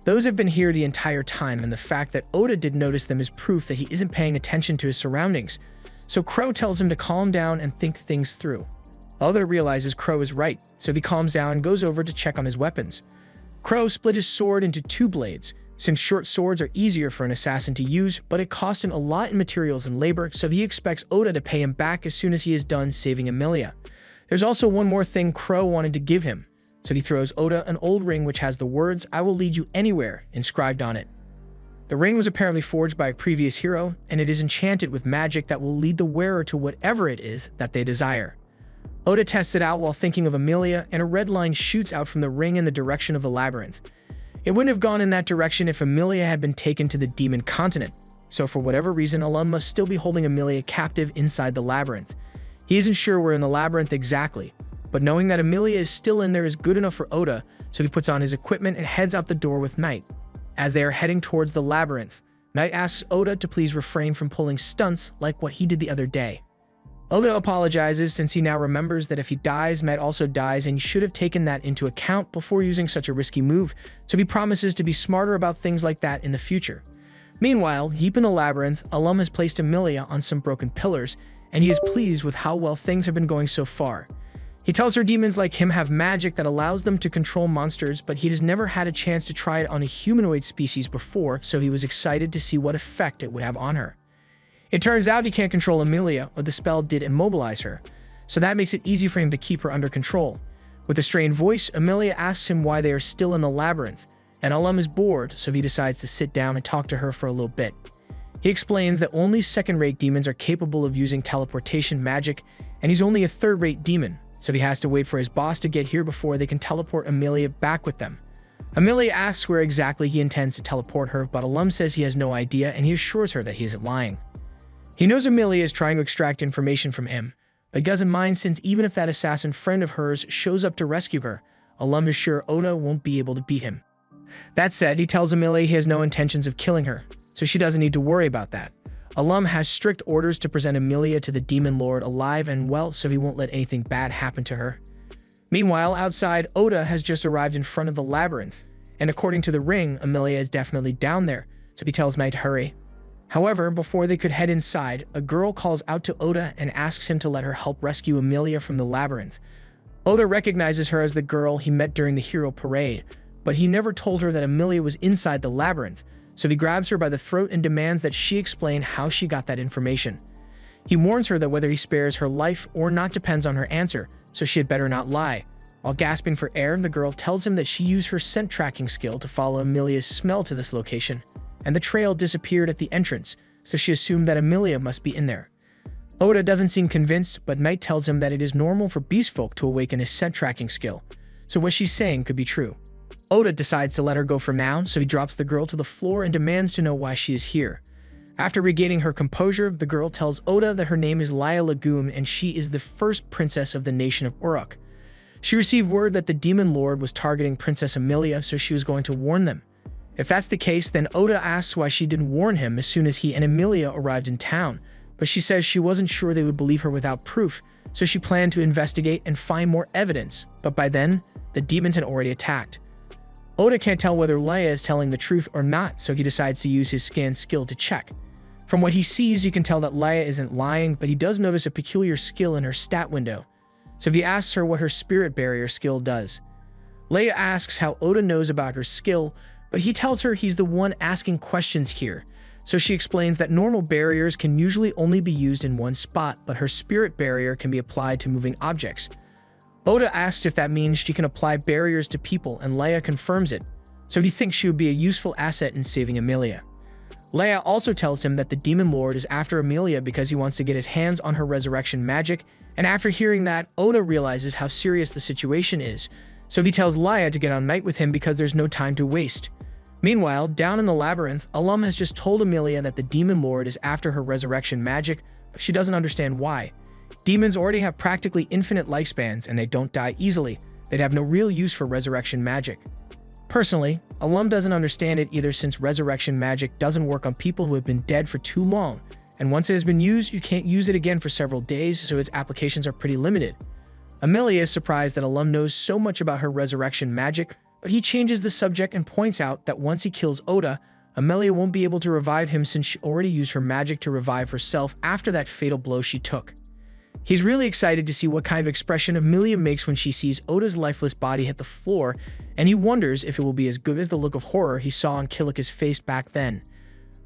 Those have been here the entire time, and the fact that Oda did notice them is proof that he isn't paying attention to his surroundings. So Crow tells him to calm down and think things through. Oda realizes Crow is right, so he calms down and goes over to check on his weapons. Crow split his sword into 2 blades, since short swords are easier for an assassin to use, but it cost him a lot in materials and labor, so he expects Oda to pay him back as soon as he is done saving Emilia. There's also one more thing Crow wanted to give him, so he throws Oda an old ring which has the words, "I will lead you anywhere," inscribed on it. The ring was apparently forged by a previous hero, and it is enchanted with magic that will lead the wearer to whatever it is that they desire. Oda tests it out while thinking of Emilia, and a red line shoots out from the ring in the direction of the labyrinth. It wouldn't have gone in that direction if Emilia had been taken to the demon continent, so for whatever reason, Alum must still be holding Emilia captive inside the labyrinth. He isn't sure where in the labyrinth exactly, but knowing that Emilia is still in there is good enough for Oda, so he puts on his equipment and heads out the door with Knight. As they are heading towards the labyrinth, Knight asks Oda to please refrain from pulling stunts like what he did the other day. Oda apologizes since he now remembers that if he dies, Knight also dies, and he should have taken that into account before using such a risky move, so he promises to be smarter about things like that in the future. Meanwhile, deep in the labyrinth, Alum has placed Emilia on some broken pillars, and he is pleased with how well things have been going so far. He tells her demons like him have magic that allows them to control monsters, but he has never had a chance to try it on a humanoid species before, so he was excited to see what effect it would have on her. It turns out he can't control Emilia, but the spell did immobilize her, so that makes it easy for him to keep her under control. With a strained voice, Emilia asks him why they are still in the labyrinth, and Alum is bored, so he decides to sit down and talk to her for a little bit. He explains that only second-rate demons are capable of using teleportation magic, and he's only a third-rate demon, so he has to wait for his boss to get here before they can teleport Emilia back with them. Emilia asks where exactly he intends to teleport her, but Alum says he has no idea, and he assures her that he isn't lying. He knows Emilia is trying to extract information from him, but doesn't mind since even if that assassin friend of hers shows up to rescue her, Alum is sure Oda won't be able to beat him. That said, he tells Emilia he has no intentions of killing her, so she doesn't need to worry about that. Alum has strict orders to present Emilia to the Demon Lord alive and well, so he won't let anything bad happen to her. Meanwhile, outside, Oda has just arrived in front of the labyrinth, and according to the ring, Emilia is definitely down there, so he tells Knight to hurry. However, before they could head inside, a girl calls out to Oda and asks him to let her help rescue Emilia from the labyrinth. Oda recognizes her as the girl he met during the hero parade, but he never told her that Emilia was inside the labyrinth, so he grabs her by the throat and demands that she explain how she got that information. He warns her that whether he spares her life or not depends on her answer, so she had better not lie. While gasping for air, the girl tells him that she used her scent tracking skill to follow Emilia's smell to this location, and the trail disappeared at the entrance, so she assumed that Emilia must be in there. Oda doesn't seem convinced, but Knight tells him that it is normal for beast folk to awaken his scent tracking skill, so what she's saying could be true. Oda decides to let her go for now, so he drops the girl to the floor and demands to know why she is here. After regaining her composure, the girl tells Oda that her name is Laya Lagoon and she is the first princess of the nation of Uruk. She received word that the Demon Lord was targeting Princess Emilia, so she was going to warn them. If that's the case, then Oda asks why she didn't warn him as soon as he and Emilia arrived in town, but she says she wasn't sure they would believe her without proof, so she planned to investigate and find more evidence, but by then, the demons had already attacked. Oda can't tell whether Leia is telling the truth or not, so he decides to use his scan skill to check. From what he sees, you can tell that Leia isn't lying, but he does notice a peculiar skill in her stat window, so he asks her what her spirit barrier skill does. Leia asks how Oda knows about her skill, but he tells her he's the one asking questions here, so she explains that normal barriers can usually only be used in one spot, but her spirit barrier can be applied to moving objects. Oda asks if that means she can apply barriers to people, and Leia confirms it, so he thinks she would be a useful asset in saving Emilia. Leia also tells him that the Demon Lord is after Emilia because he wants to get his hands on her resurrection magic, and after hearing that, Oda realizes how serious the situation is, so he tells Leia to get on Knight with him because there's no time to waste. Meanwhile, down in the labyrinth, Alum has just told Emilia that the Demon Lord is after her resurrection magic, but she doesn't understand why. Demons already have practically infinite lifespans and they don't die easily. they'd have no real use for resurrection magic. Personally, Alum doesn't understand it either, since resurrection magic doesn't work on people who have been dead for too long, and once it has been used, you can't use it again for several days, so its applications are pretty limited. Amelia is surprised that Alum knows so much about her resurrection magic, but he changes the subject and points out that once he kills Oda, Amelia won't be able to revive him since she already used her magic to revive herself after that fatal blow she took. He's really excited to see what kind of expression Amelia makes when she sees Oda's lifeless body hit the floor, and he wonders if it will be as good as the look of horror he saw on Kilika's face back then.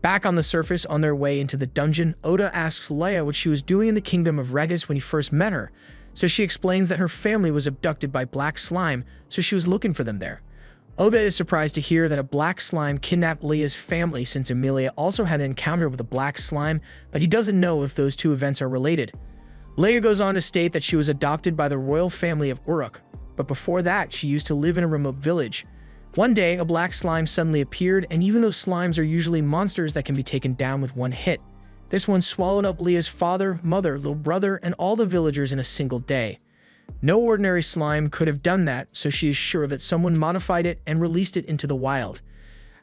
Back on the surface, on their way into the dungeon, Oda asks Leia what she was doing in the kingdom of Regis when he first met her, so she explains that her family was abducted by black slime, so she was looking for them there. Oda is surprised to hear that a black slime kidnapped Leia's family, since Amelia also had an encounter with a black slime, but he doesn't know if those two events are related. Leia goes on to state that she was adopted by the royal family of Uruk, but before that, she used to live in a remote village. One day, a black slime suddenly appeared, and even though slimes are usually monsters that can be taken down with one hit, this one swallowed up Leia's father, mother, little brother, and all the villagers in a single day. No ordinary slime could have done that, so she is sure that someone modified it and released it into the wild.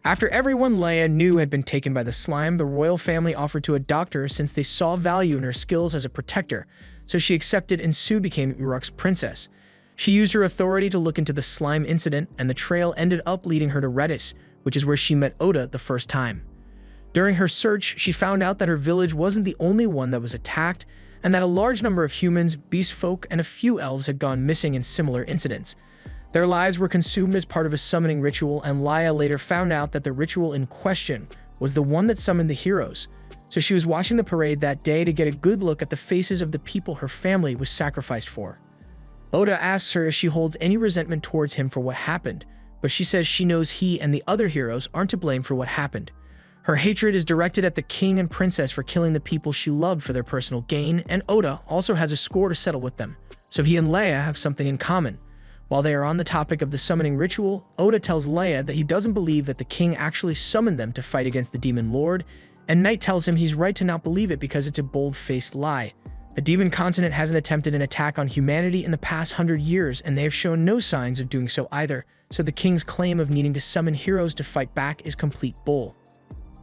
After everyone Leia knew had been taken by the slime, the royal family offered to adopt her since they saw value in her skills as a protector, so she accepted and soon became Uruk's princess. She used her authority to look into the slime incident, and the trail ended up leading her to Redis, which is where she met Oda the first time. During her search, she found out that her village wasn't the only one that was attacked, and that a large number of humans, beast folk, and a few elves had gone missing in similar incidents. Their lives were consumed as part of a summoning ritual, and Leia later found out that the ritual in question was the one that summoned the heroes. So she was watching the parade that day to get a good look at the faces of the people her family was sacrificed for. Oda asks her if she holds any resentment towards him for what happened, but she says she knows he and the other heroes aren't to blame for what happened. Her hatred is directed at the king and princess for killing the people she loved for their personal gain, and Oda also has a score to settle with them, so he and Leia have something in common. While they are on the topic of the summoning ritual, Oda tells Leia that he doesn't believe that the king actually summoned them to fight against the demon lord, and Knight tells him he's right to not believe it because it's a bold-faced lie. The demon continent hasn't attempted an attack on humanity in the past 100 years, and they have shown no signs of doing so either, so the king's claim of needing to summon heroes to fight back is complete bull.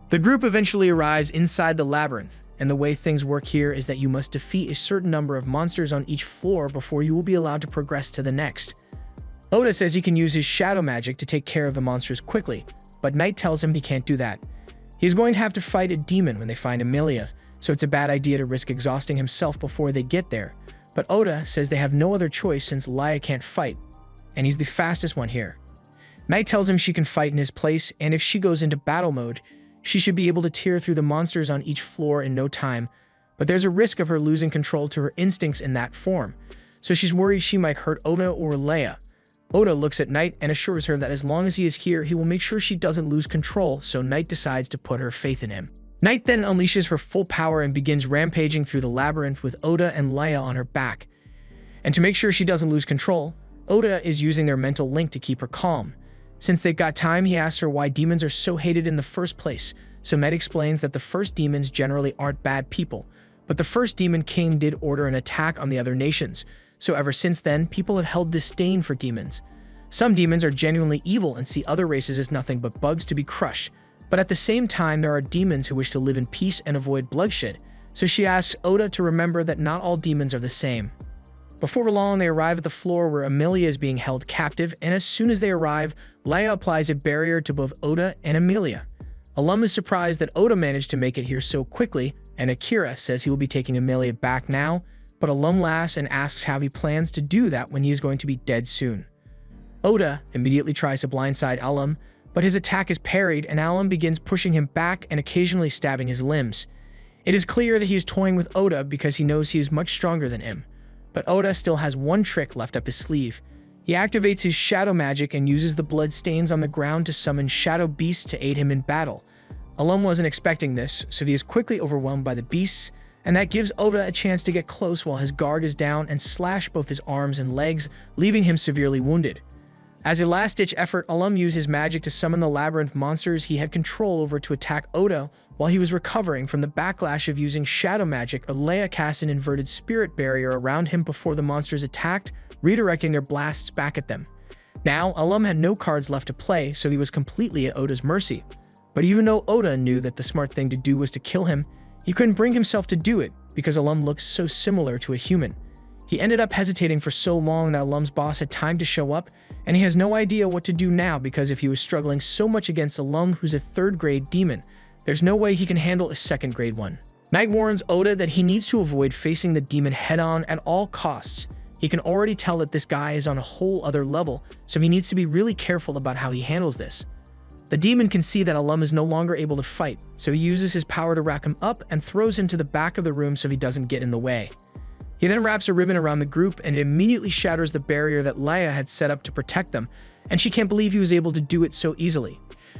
The group eventually arrives inside the labyrinth, and the way things work here is that you must defeat a certain number of monsters on each floor before you will be allowed to progress to the next. Oda says he can use his shadow magic to take care of the monsters quickly, but Knight tells him he can't do that. He's going to have to fight a demon when they find Amelia, so it's a bad idea to risk exhausting himself before they get there. But Oda says they have no other choice since Leia can't fight, and he's the fastest one here. Knight tells him she can fight in his place, and if she goes into battle mode, she should be able to tear through the monsters on each floor in no time, but there's a risk of her losing control to her instincts in that form, so she's worried she might hurt Oda or Leia. Oda looks at Knight and assures her that as long as he is here, he will make sure she doesn't lose control, so Knight decides to put her faith in him. Knight then unleashes her full power and begins rampaging through the labyrinth with Oda and Leia on her back. And to make sure she doesn't lose control, Oda is using their mental link to keep her calm. Since they've got time, he asks her why demons are so hated in the first place, so Knight explains that the first demons generally aren't bad people, but the first demon king did order an attack on the other nations, so ever since then, people have held disdain for demons. Some demons are genuinely evil and see other races as nothing but bugs to be crushed, but at the same time, there are demons who wish to live in peace and avoid bloodshed, so she asks Oda to remember that not all demons are the same. Before long, they arrive at the floor where Amelia is being held captive, and as soon as they arrive, Leia applies a barrier to both Oda and Amelia. Alum is surprised that Oda managed to make it here so quickly, and Akira says he will be taking Amelia back now, but Alum laughs and asks how he plans to do that when he is going to be dead soon. Oda immediately tries to blindside Alum, but his attack is parried and Alum begins pushing him back and occasionally stabbing his limbs. It is clear that he is toying with Oda because he knows he is much stronger than him. But Oda still has one trick left up his sleeve. He activates his shadow magic and uses the blood stains on the ground to summon shadow beasts to aid him in battle. Alum wasn't expecting this, so he is quickly overwhelmed by the beasts, and that gives Oda a chance to get close while his guard is down and slash both his arms and legs, leaving him severely wounded. As a last-ditch effort, Alum used his magic to summon the labyrinth monsters he had control over to attack Oda while he was recovering from the backlash of using shadow magic. Leia cast an inverted spirit barrier around him before the monsters attacked, redirecting their blasts back at them. Now, Alum had no cards left to play, so he was completely at Oda's mercy. But even though Oda knew that the smart thing to do was to kill him, he couldn't bring himself to do it because Alum looked so similar to a human. He ended up hesitating for so long that Alum's boss had time to show up, and he has no idea what to do now because if he was struggling so much against Alum, who's a third-grade demon, there's no way he can handle a second-grade one. Knight warns Oda that he needs to avoid facing the demon head-on at all costs. He can already tell that this guy is on a whole other level, so he needs to be really careful about how he handles this. The demon can see that Alum is no longer able to fight, so he uses his power to wrap him up and throws him to the back of the room so he doesn't get in the way. He then wraps a ribbon around the group and it immediately shatters the barrier that Leia had set up to protect them, and she can't believe he was able to do it so easily.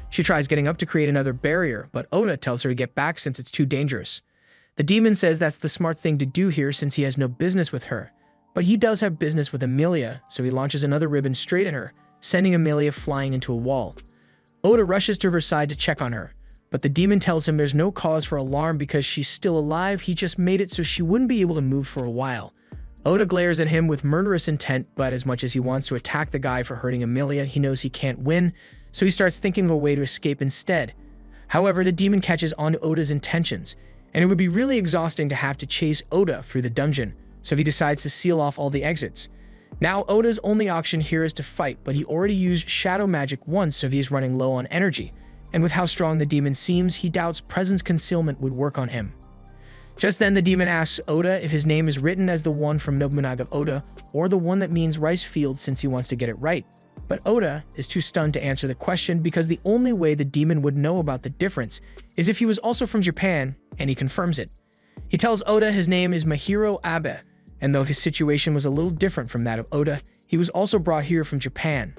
She tries getting up to create another barrier, but Oda tells her to get back since it's too dangerous. The demon says that's the smart thing to do here since he has no business with her. But he does have business with Amelia, so he launches another ribbon straight at her, sending Amelia flying into a wall. Oda rushes to her side to check on her, but the demon tells him there's no cause for alarm because she's still alive. He just made it so she wouldn't be able to move for a while. Oda glares at him with murderous intent, but as much as he wants to attack the guy for hurting Amelia, he knows he can't win, so he starts thinking of a way to escape instead. However, the demon catches on to Oda's intentions, and it would be really exhausting to have to chase Oda through the dungeon, so he decides to seal off all the exits. Now, Oda's only option here is to fight, but he already used shadow magic once, so he's running low on energy. And with how strong the demon seems, he doubts presence concealment would work on him. Just then, the demon asks Oda if his name is written as the one from Nobunaga Oda, or the one that means rice field since he wants to get it right. But Oda is too stunned to answer the question because the only way the demon would know about the difference is if he was also from Japan, and he confirms it. He tells Oda his name is Mahiro Abe, and though his situation was a little different from that of Oda, he was also brought here from Japan.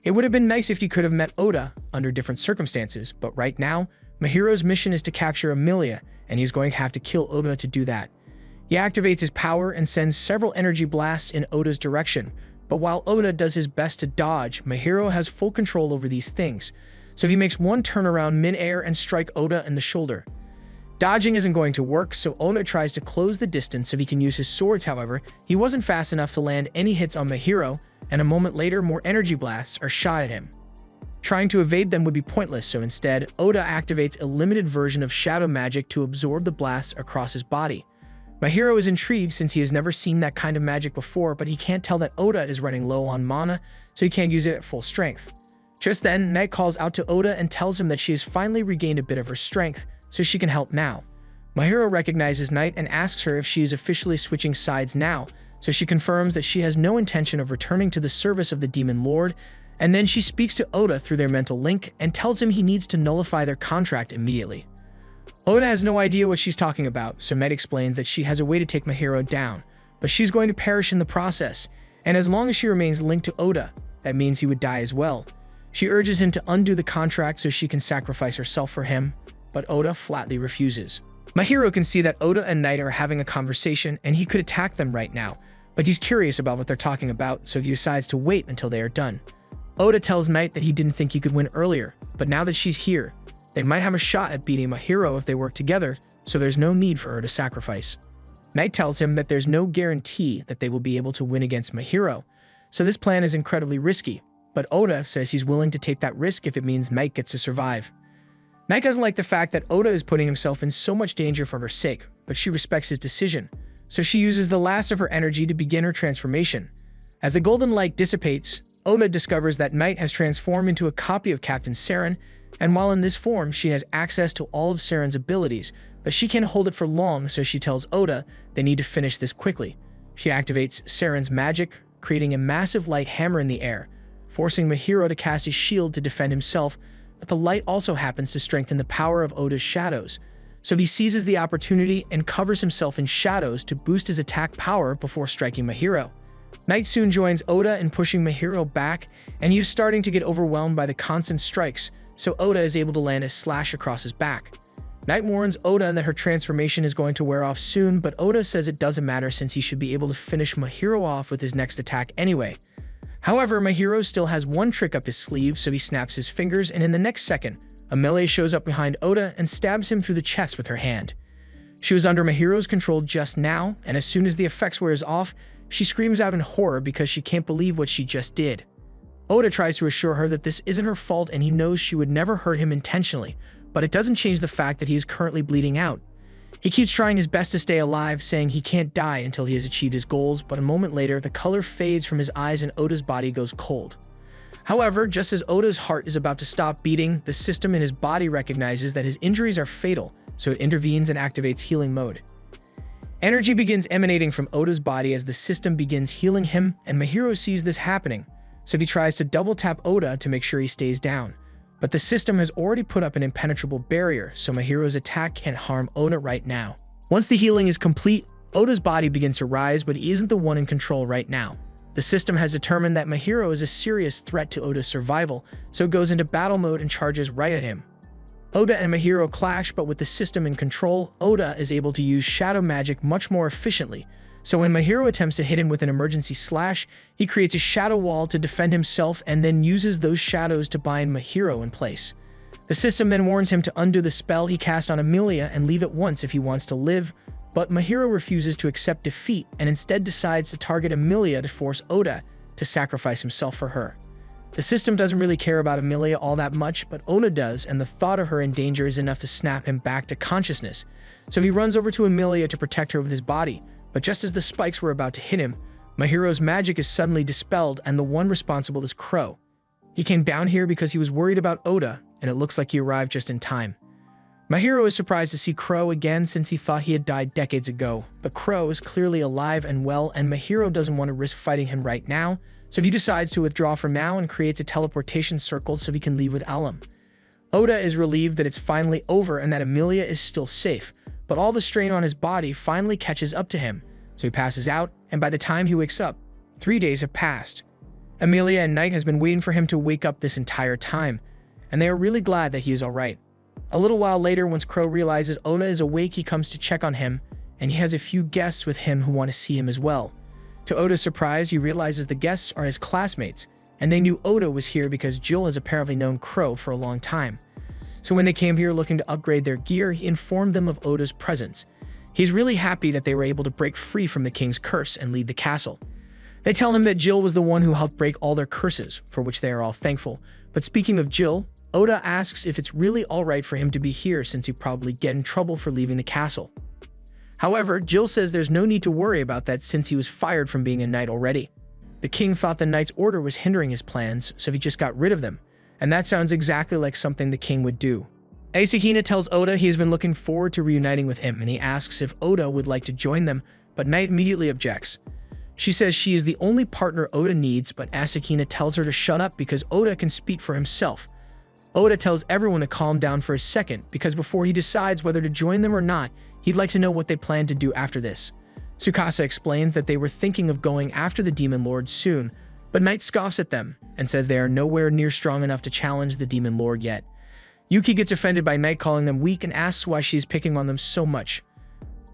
It would have been nice if he could have met Oda under different circumstances, but right now, Mahiro's mission is to capture Amelia, and he's going to have to kill Oda to do that. He activates his power and sends several energy blasts in Oda's direction, but while Oda does his best to dodge, Mahiro has full control over these things, so he makes one turnaround mid-air and strike Oda in the shoulder. Dodging isn't going to work, so Oda tries to close the distance so he can use his swords. However, he wasn't fast enough to land any hits on Mahiro, and a moment later, more energy blasts are shot at him. Trying to evade them would be pointless, so instead, Oda activates a limited version of shadow magic to absorb the blasts across his body. Mahiro is intrigued since he has never seen that kind of magic before, but he can't tell that Oda is running low on mana, so he can't use it at full strength. Just then, Knight calls out to Oda and tells him that she has finally regained a bit of her strength, so she can help now. Mahiro recognizes Knight and asks her if she is officially switching sides now, so she confirms that she has no intention of returning to the service of the Demon Lord, and then she speaks to Oda through their mental link and tells him he needs to nullify their contract immediately. Oda has no idea what she's talking about, so Knight explains that she has a way to take Mahiro down, but she's going to perish in the process, and as long as she remains linked to Oda, that means he would die as well. She urges him to undo the contract so she can sacrifice herself for him, but Oda flatly refuses. Mahiro can see that Oda and Knight are having a conversation and he could attack them right now, but he's curious about what they're talking about, so he decides to wait until they are done. Oda tells Knight that he didn't think he could win earlier, but now that she's here, they might have a shot at beating Mahiro if they work together, so there's no need for her to sacrifice. Knight tells him that there's no guarantee that they will be able to win against Mahiro, so this plan is incredibly risky, but Oda says he's willing to take that risk if it means Knight gets to survive. Knight doesn't like the fact that Oda is putting himself in so much danger for her sake, but she respects his decision, so she uses the last of her energy to begin her transformation. As the golden light dissipates, Oda discovers that Knight has transformed into a copy of Captain Saren, and while in this form, she has access to all of Saren's abilities, but she can't hold it for long, so she tells Oda they need to finish this quickly. She activates Saren's magic, creating a massive light hammer in the air, forcing Mahiro to cast his shield to defend himself, but the light also happens to strengthen the power of Oda's shadows, so he seizes the opportunity and covers himself in shadows to boost his attack power before striking Mahiro. Knight soon joins Oda in pushing Mahiro back, and he is starting to get overwhelmed by the constant strikes, so Oda is able to land a slash across his back. Knight warns Oda that her transformation is going to wear off soon, but Oda says it doesn't matter since he should be able to finish Mahiro off with his next attack anyway. However, Mahiro still has one trick up his sleeve, so he snaps his fingers, and in the next second, Amelia shows up behind Oda and stabs him through the chest with her hand. She was under Mahiro's control just now, and as soon as the effects wears off, she screams out in horror because she can't believe what she just did. Oda tries to assure her that this isn't her fault and he knows she would never hurt him intentionally, but it doesn't change the fact that he is currently bleeding out. He keeps trying his best to stay alive, saying he can't die until he has achieved his goals, but a moment later, the color fades from his eyes and Oda's body goes cold. However, just as Oda's heart is about to stop beating, the system in his body recognizes that his injuries are fatal, so it intervenes and activates healing mode. Energy begins emanating from Oda's body as the system begins healing him, and Mahiro sees this happening, so he tries to double-tap Oda to make sure he stays down. But the system has already put up an impenetrable barrier, so Mahiro's attack can't harm Oda right now. Once the healing is complete, Oda's body begins to rise, but he isn't the one in control right now. The system has determined that Mahiro is a serious threat to Oda's survival, so it goes into battle mode and charges right at him. Oda and Mahiro clash, but with the system in control, Oda is able to use shadow magic much more efficiently. So when Mahiro attempts to hit him with an emergency slash, he creates a shadow wall to defend himself and then uses those shadows to bind Mahiro in place. The system then warns him to undo the spell he cast on Amelia and leave it once if he wants to live, but Mahiro refuses to accept defeat and instead decides to target Amelia to force Oda to sacrifice himself for her. The system doesn't really care about Amelia all that much, but Oda does, and the thought of her in danger is enough to snap him back to consciousness. So he runs over to Amelia to protect her with his body, but just as the spikes were about to hit him, Mahiro's magic is suddenly dispelled and the one responsible is Crow. He came down here because he was worried about Oda, and it looks like he arrived just in time. Mahiro is surprised to see Crow again since he thought he had died decades ago, but Crow is clearly alive and well, and Mahiro doesn't want to risk fighting him right now, so he decides to withdraw for now and creates a teleportation circle so he can leave with Alum. Oda is relieved that it's finally over and that Amelia is still safe, but all the strain on his body finally catches up to him, so he passes out, and by the time he wakes up, 3 days have passed. Amelia and Knight has been waiting for him to wake up this entire time, and they are really glad that he is alright. A little while later, once Crow realizes Oda is awake, he comes to check on him, and he has a few guests with him who want to see him as well. To Oda's surprise, he realizes the guests are his classmates, and they knew Oda was here because Jill has apparently known Crow for a long time. So when they came here looking to upgrade their gear, he informed them of Oda's presence. He's really happy that they were able to break free from the king's curse and leave the castle. They tell him that Jill was the one who helped break all their curses, for which they are all thankful. But speaking of Jill, Oda asks if it's really alright for him to be here since he'd probably get in trouble for leaving the castle. However, Jill says there's no need to worry about that since he was fired from being a knight already. The king thought the knight's order was hindering his plans, so he just got rid of them. And that sounds exactly like something the king would do. Asahina tells Oda he has been looking forward to reuniting with him, and he asks if Oda would like to join them, but Knight immediately objects. She says she is the only partner Oda needs, but Asahina tells her to shut up because Oda can speak for himself. Oda tells everyone to calm down for a second, because before he decides whether to join them or not, he'd like to know what they plan to do after this. Tsukasa explains that they were thinking of going after the Demon Lord soon, but Knight scoffs at them and says they are nowhere near strong enough to challenge the Demon Lord yet. Yuki gets offended by Knight calling them weak and asks why she's picking on them so much.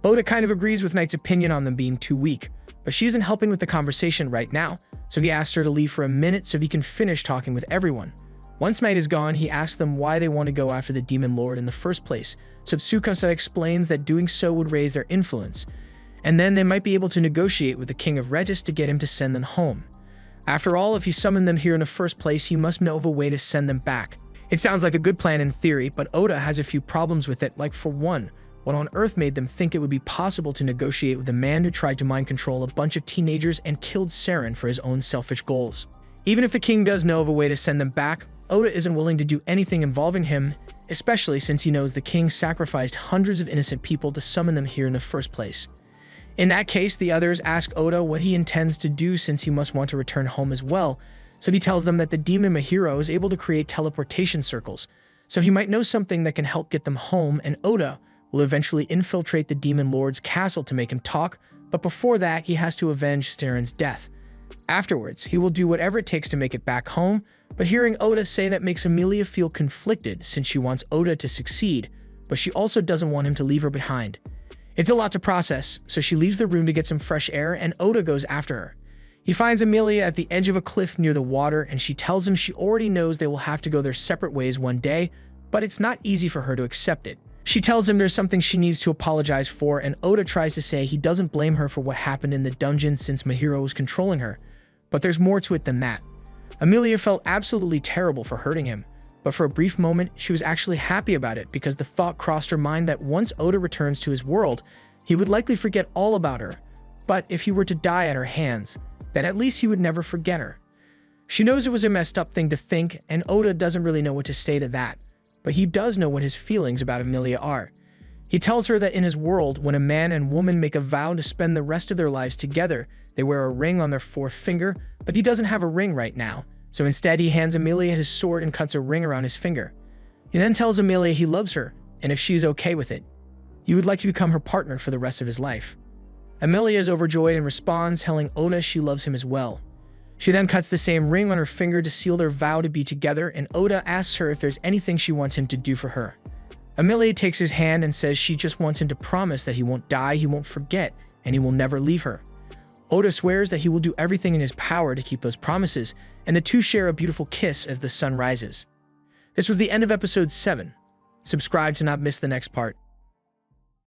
Oda kind of agrees with Knight's opinion on them being too weak, but she isn't helping with the conversation right now, so he asks her to leave for a minute so he can finish talking with everyone. Once Knight is gone, he asks them why they want to go after the Demon Lord in the first place, so Tsukasa explains that doing so would raise their influence, and then they might be able to negotiate with the King of Regis to get him to send them home. After all, if he summoned them here in the first place, he must know of a way to send them back. It sounds like a good plan in theory, but Oda has a few problems with it, like for one, what on earth made them think it would be possible to negotiate with a man who tried to mind control a bunch of teenagers and killed Saren for his own selfish goals? Even if the king does know of a way to send them back, Oda isn't willing to do anything involving him, especially since he knows the king sacrificed hundreds of innocent people to summon them here in the first place. In that case, the others ask Oda what he intends to do since he must want to return home as well, so he tells them that the demon Mahiro is able to create teleportation circles, so he might know something that can help get them home, and Oda will eventually infiltrate the Demon Lord's castle to make him talk, but before that, he has to avenge Saren's death. Afterwards, he will do whatever it takes to make it back home, but hearing Oda say that makes Amelia feel conflicted since she wants Oda to succeed, but she also doesn't want him to leave her behind. It's a lot to process, so she leaves the room to get some fresh air and Oda goes after her. He finds Amelia at the edge of a cliff near the water, and she tells him she already knows they will have to go their separate ways one day, but it's not easy for her to accept it. She tells him there's something she needs to apologize for, and Oda tries to say he doesn't blame her for what happened in the dungeon since Mahiro was controlling her. But there's more to it than that. Amelia felt absolutely terrible for hurting him, but for a brief moment, she was actually happy about it because the thought crossed her mind that once Oda returns to his world, he would likely forget all about her. But if he were to die at her hands, then at least he would never forget her. She knows it was a messed up thing to think, and Oda doesn't really know what to say to that. But he does know what his feelings about Amelia are. He tells her that in his world, when a man and woman make a vow to spend the rest of their lives together, they wear a ring on their fourth finger, but he doesn't have a ring right now. So instead, he hands Amelia his sword and cuts a ring around his finger. He then tells Amelia he loves her, and if she's okay with it, he would like to become her partner for the rest of his life. Amelia is overjoyed and responds, telling Oda she loves him as well. She then cuts the same ring on her finger to seal their vow to be together, and Oda asks her if there's anything she wants him to do for her. Amelia takes his hand and says she just wants him to promise that he won't die, he won't forget, and he will never leave her. Oda swears that he will do everything in his power to keep those promises, and the two share a beautiful kiss as the sun rises. This was the end of episode 7. Subscribe to not miss the next part.